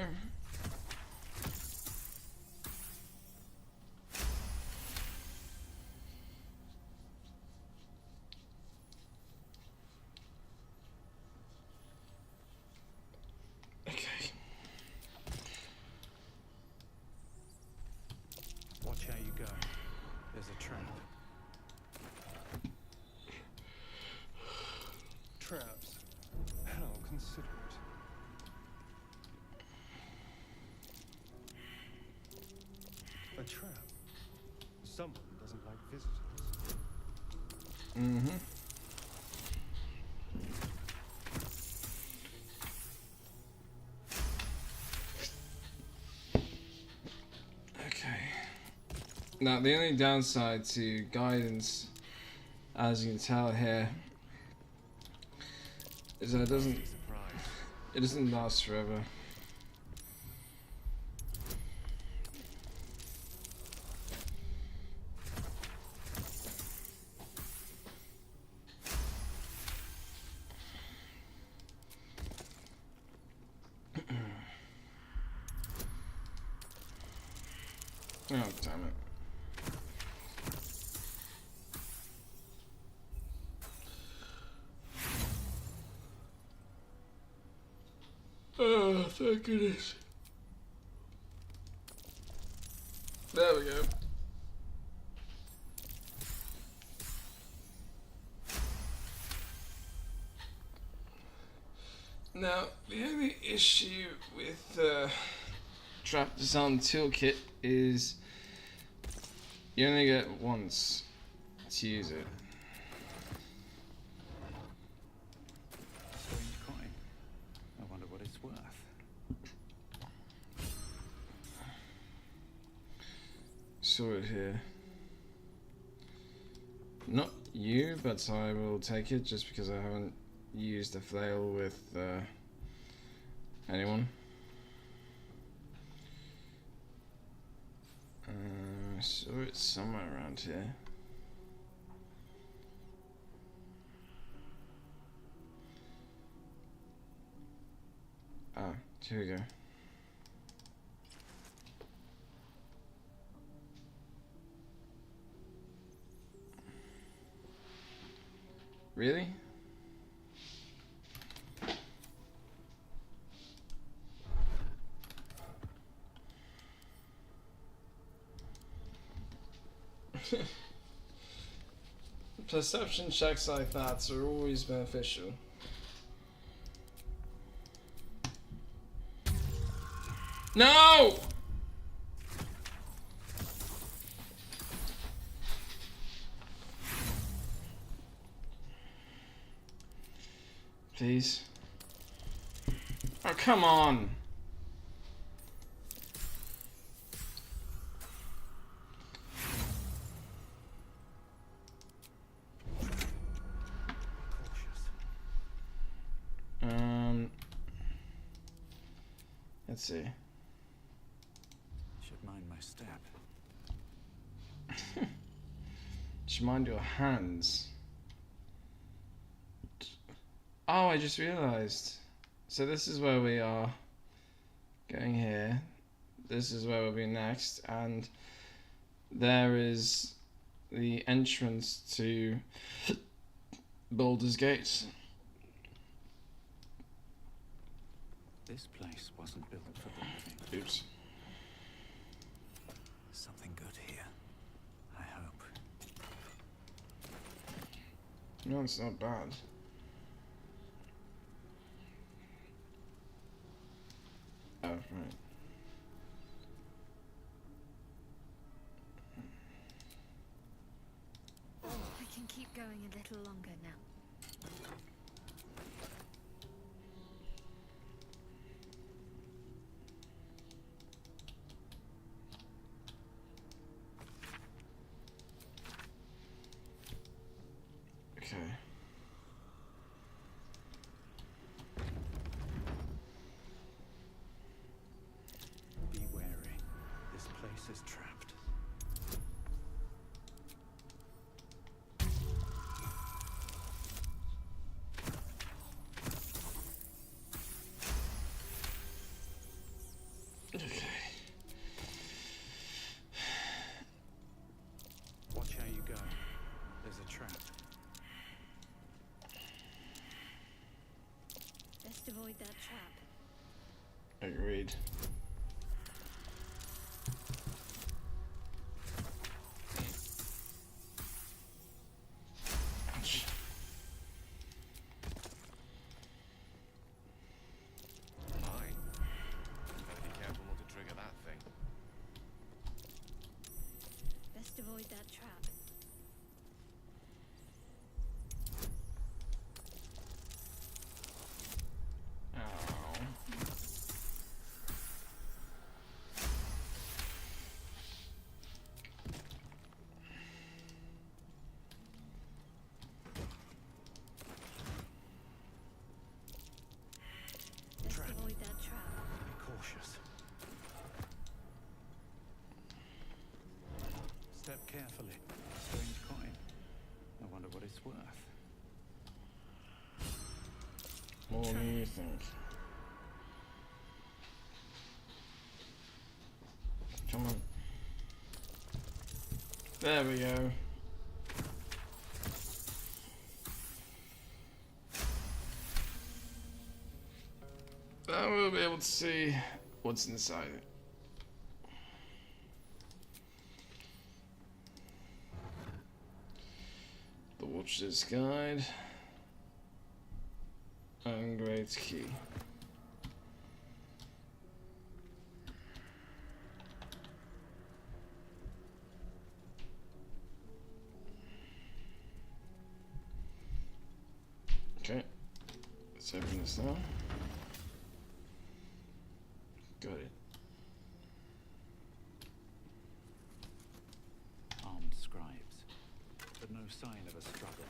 Okay. Watch how you go. There's a trap. Traps. How considerate. A trap. Someone doesn't like visitors. Mm-hmm. Okay. Now the only downside to guidance, as you can tell here, is that it doesn't last forever. Oh, damn it. Oh, thank goodness. There we go. Now, the only issue with Trap Design Toolkit is you only get once to use it. Strange coin. I wonder what it's worth. Saw it here. Not you, but I will take it just because I haven't used a flail with anyone. I saw it somewhere around here. Ah, here we go. Really? Perception checks like that are always beneficial. No! Please. Oh, come on. Let's see. Should mind my step. Should mind your hands. Oh, I just realized. So this is where we are going here. This is where we'll be next. And there is the entrance to Baldur's Gate. This place wasn't built for the living. Oops. Something good here. I hope. No, it's not bad. Oh, right. We can keep going a little longer now. Okay. Be wary. This place is trapped. Okay. Watch how you go. There's a trap. Best avoid that trap. Agreed. Ouch. Fine. Better be careful not to trigger that thing. Best avoid that trap. Ow. Best avoid that trap. Be cautious. Step carefully. Strange coin. I wonder what it's worth. More than you think. Come on. There we go. Now we'll be able to see what's inside it. The Watcher's Guide. And Great Key. Okay, let's open this now. Got it. Armed scribes, but no sign of a struggle.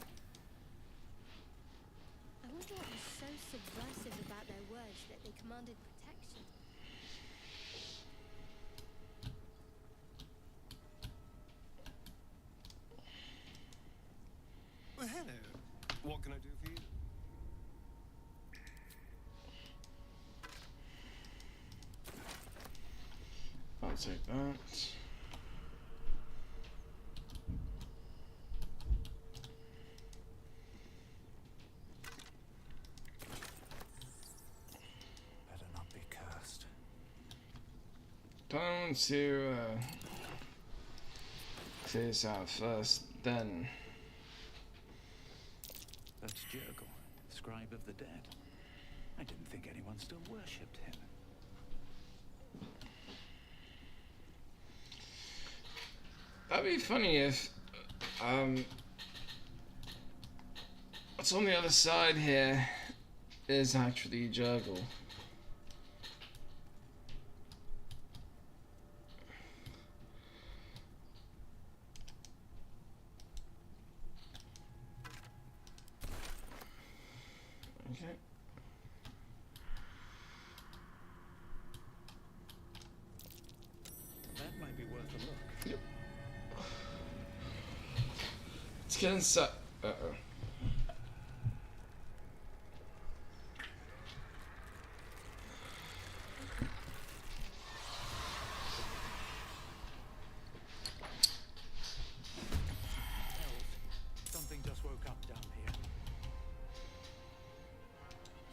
I wonder what was so subversive about their words that they commanded protection. Well, hello. What can I do for you? I'll take that. Better not be cursed. Don't want to clear this out first, then. That's Jurgle, scribe of the dead. I didn't think anyone still worshipped him. That'd be funny if what's on the other side here is actually Jurgle. Okay. That might be worth a look. Yep. Let's get inside. Uh-oh. Something just woke up down here.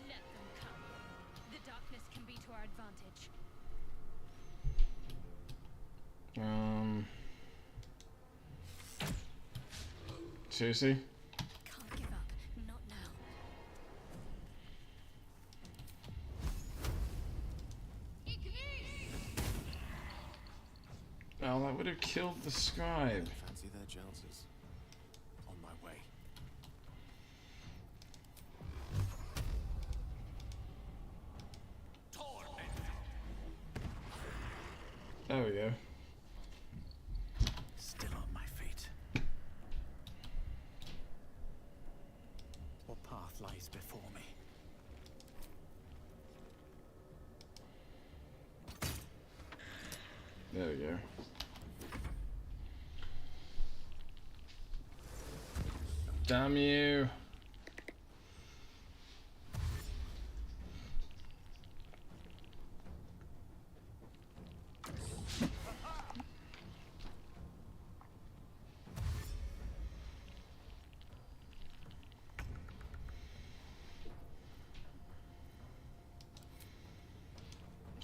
Let them come. The darkness can be to our advantage. Seriously? Can't give up. Well, that would have killed the scribe. Fancy their jouses. On my way. There we go. Still on my feet. What path lies before me? There we go. Damn you.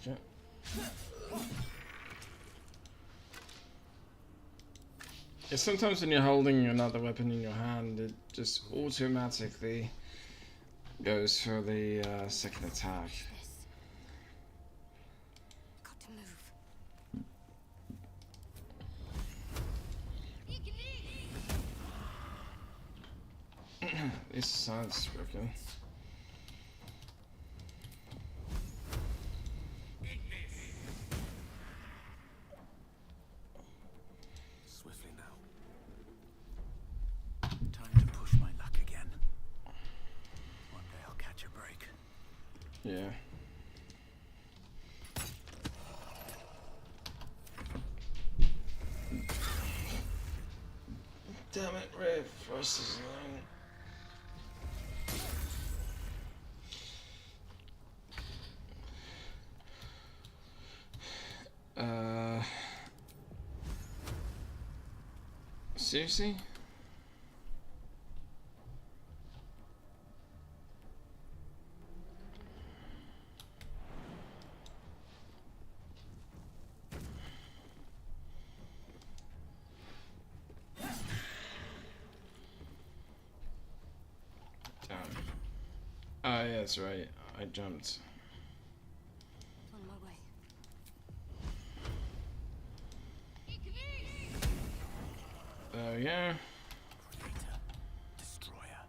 Okay. Yeah, sometimes when you're holding another weapon in your hand, it just automatically goes for the second attack. Got to move. This sounds working. Swiftly now. Time to push my luck again. One day I'll catch a break. Yeah. Damn it, Riv. Frost is alone. Seriously? Damn. Oh, yeah, that's right. I jumped. On my way. There we go. Creator. Destroyer.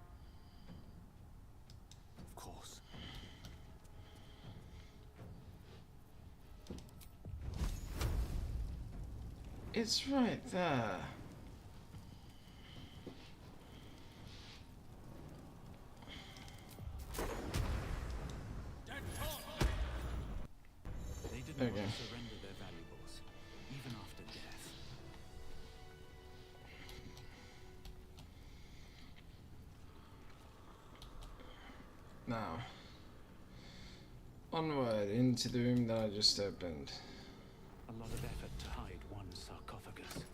Of course. It's right there. They didn't Okay. want to surrender their valuables, even after death. Now, onward into the room that I just opened. A lot of effort to hide one sarcophagus.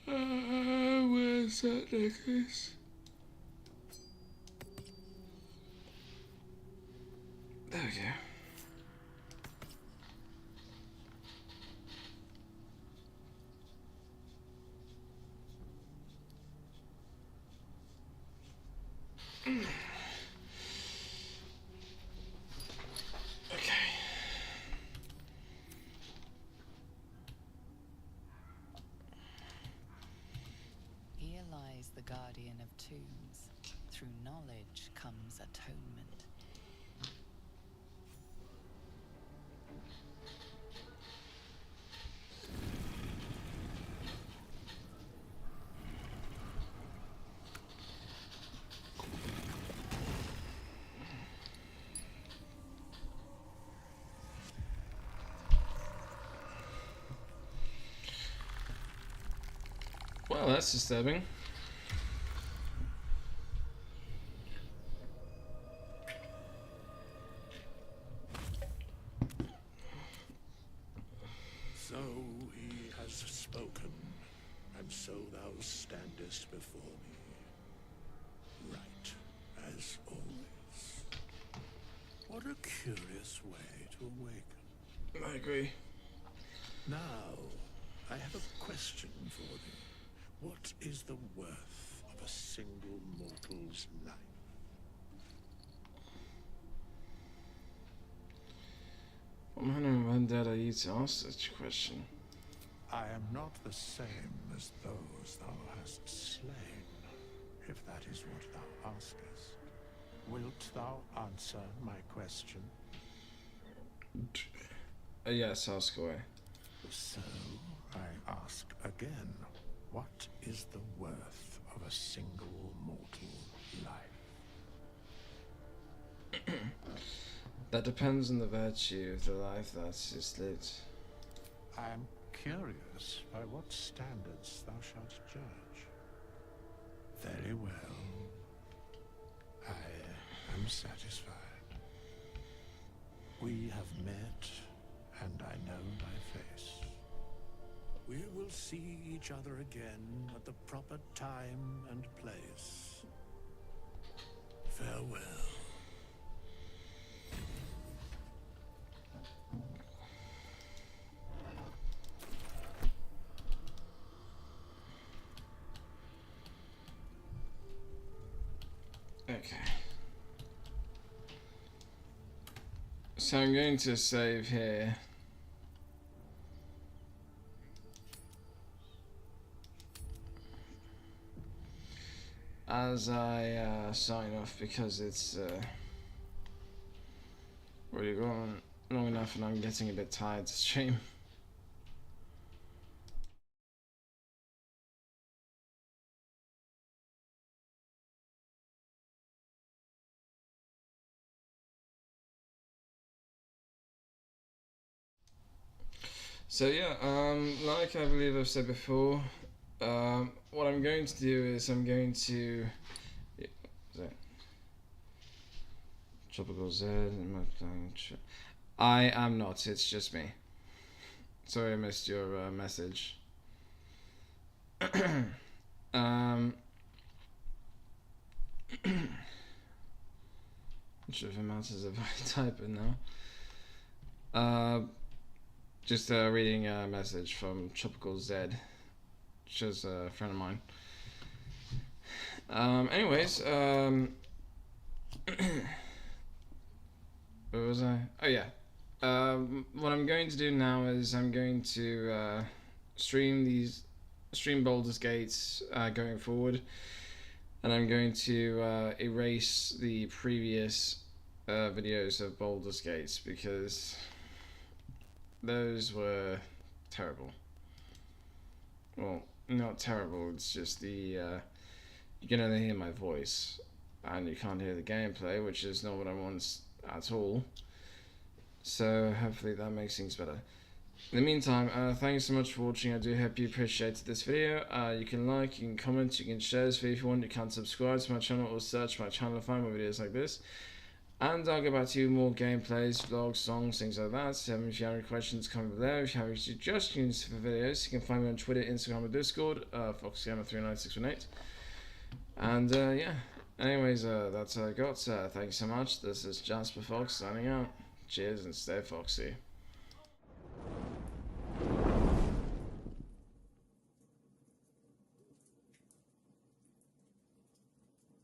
Where's that necklace? There we go. Okay. Here lies the guardian of tombs. Through knowledge comes atonement. Well, that's disturbing. So he has spoken, and so thou standest before me. Right, as always. What a curious way to awaken. I agree. Now, I have a question for thee. What is the worth of a single mortal's life? What manner of undead are you to ask such a question? I am not the same as those thou hast slain, if that is what thou askest. Wilt thou answer my question? Yes, ask away. So, I ask again, what is the worth of a single mortal life? That depends on the virtue of the life that is lived. I am curious by what standards thou shalt judge. Very well. I am satisfied. We have met, and I know thy face. We will see each other again at the proper time and place. Farewell. Okay. So I'm going to save here. As I sign off, because it's already gone long enough and I'm getting a bit tired to stream. So yeah, like I believe I've said before, what I'm going to do is I'm going to Tropical Z. I am not. It's just me. Sorry, I missed your message. Not sure if it matters if I type it now. Just reading a message from Tropical Z, which is a friend of mine. Anyways, where was I? Oh yeah. What I'm going to do now is I'm going to stream Baldur's Gates going forward, and I'm going to erase the previous videos of Baldur's Gates because those were terrible. Well, not terrible, it's just you can only hear my voice and you can't hear the gameplay, which is not what I want at all. So hopefully that makes things better. In the meantime, thanks so much for watching. I do hope you appreciated this video. You can like, you can comment, you can share this video if you want. You can subscribe to my channel or search my channel to find more videos like this. And I'll get back to you more gameplays, vlogs, songs, things like that. So if you have any questions, comment below. If you have any suggestions for videos, you can find me on Twitter, Instagram, and Discord, FoxGamer39618. And yeah, anyways, that's all I got. Thank you so much. This is Jasper Fox signing out. Cheers and stay foxy.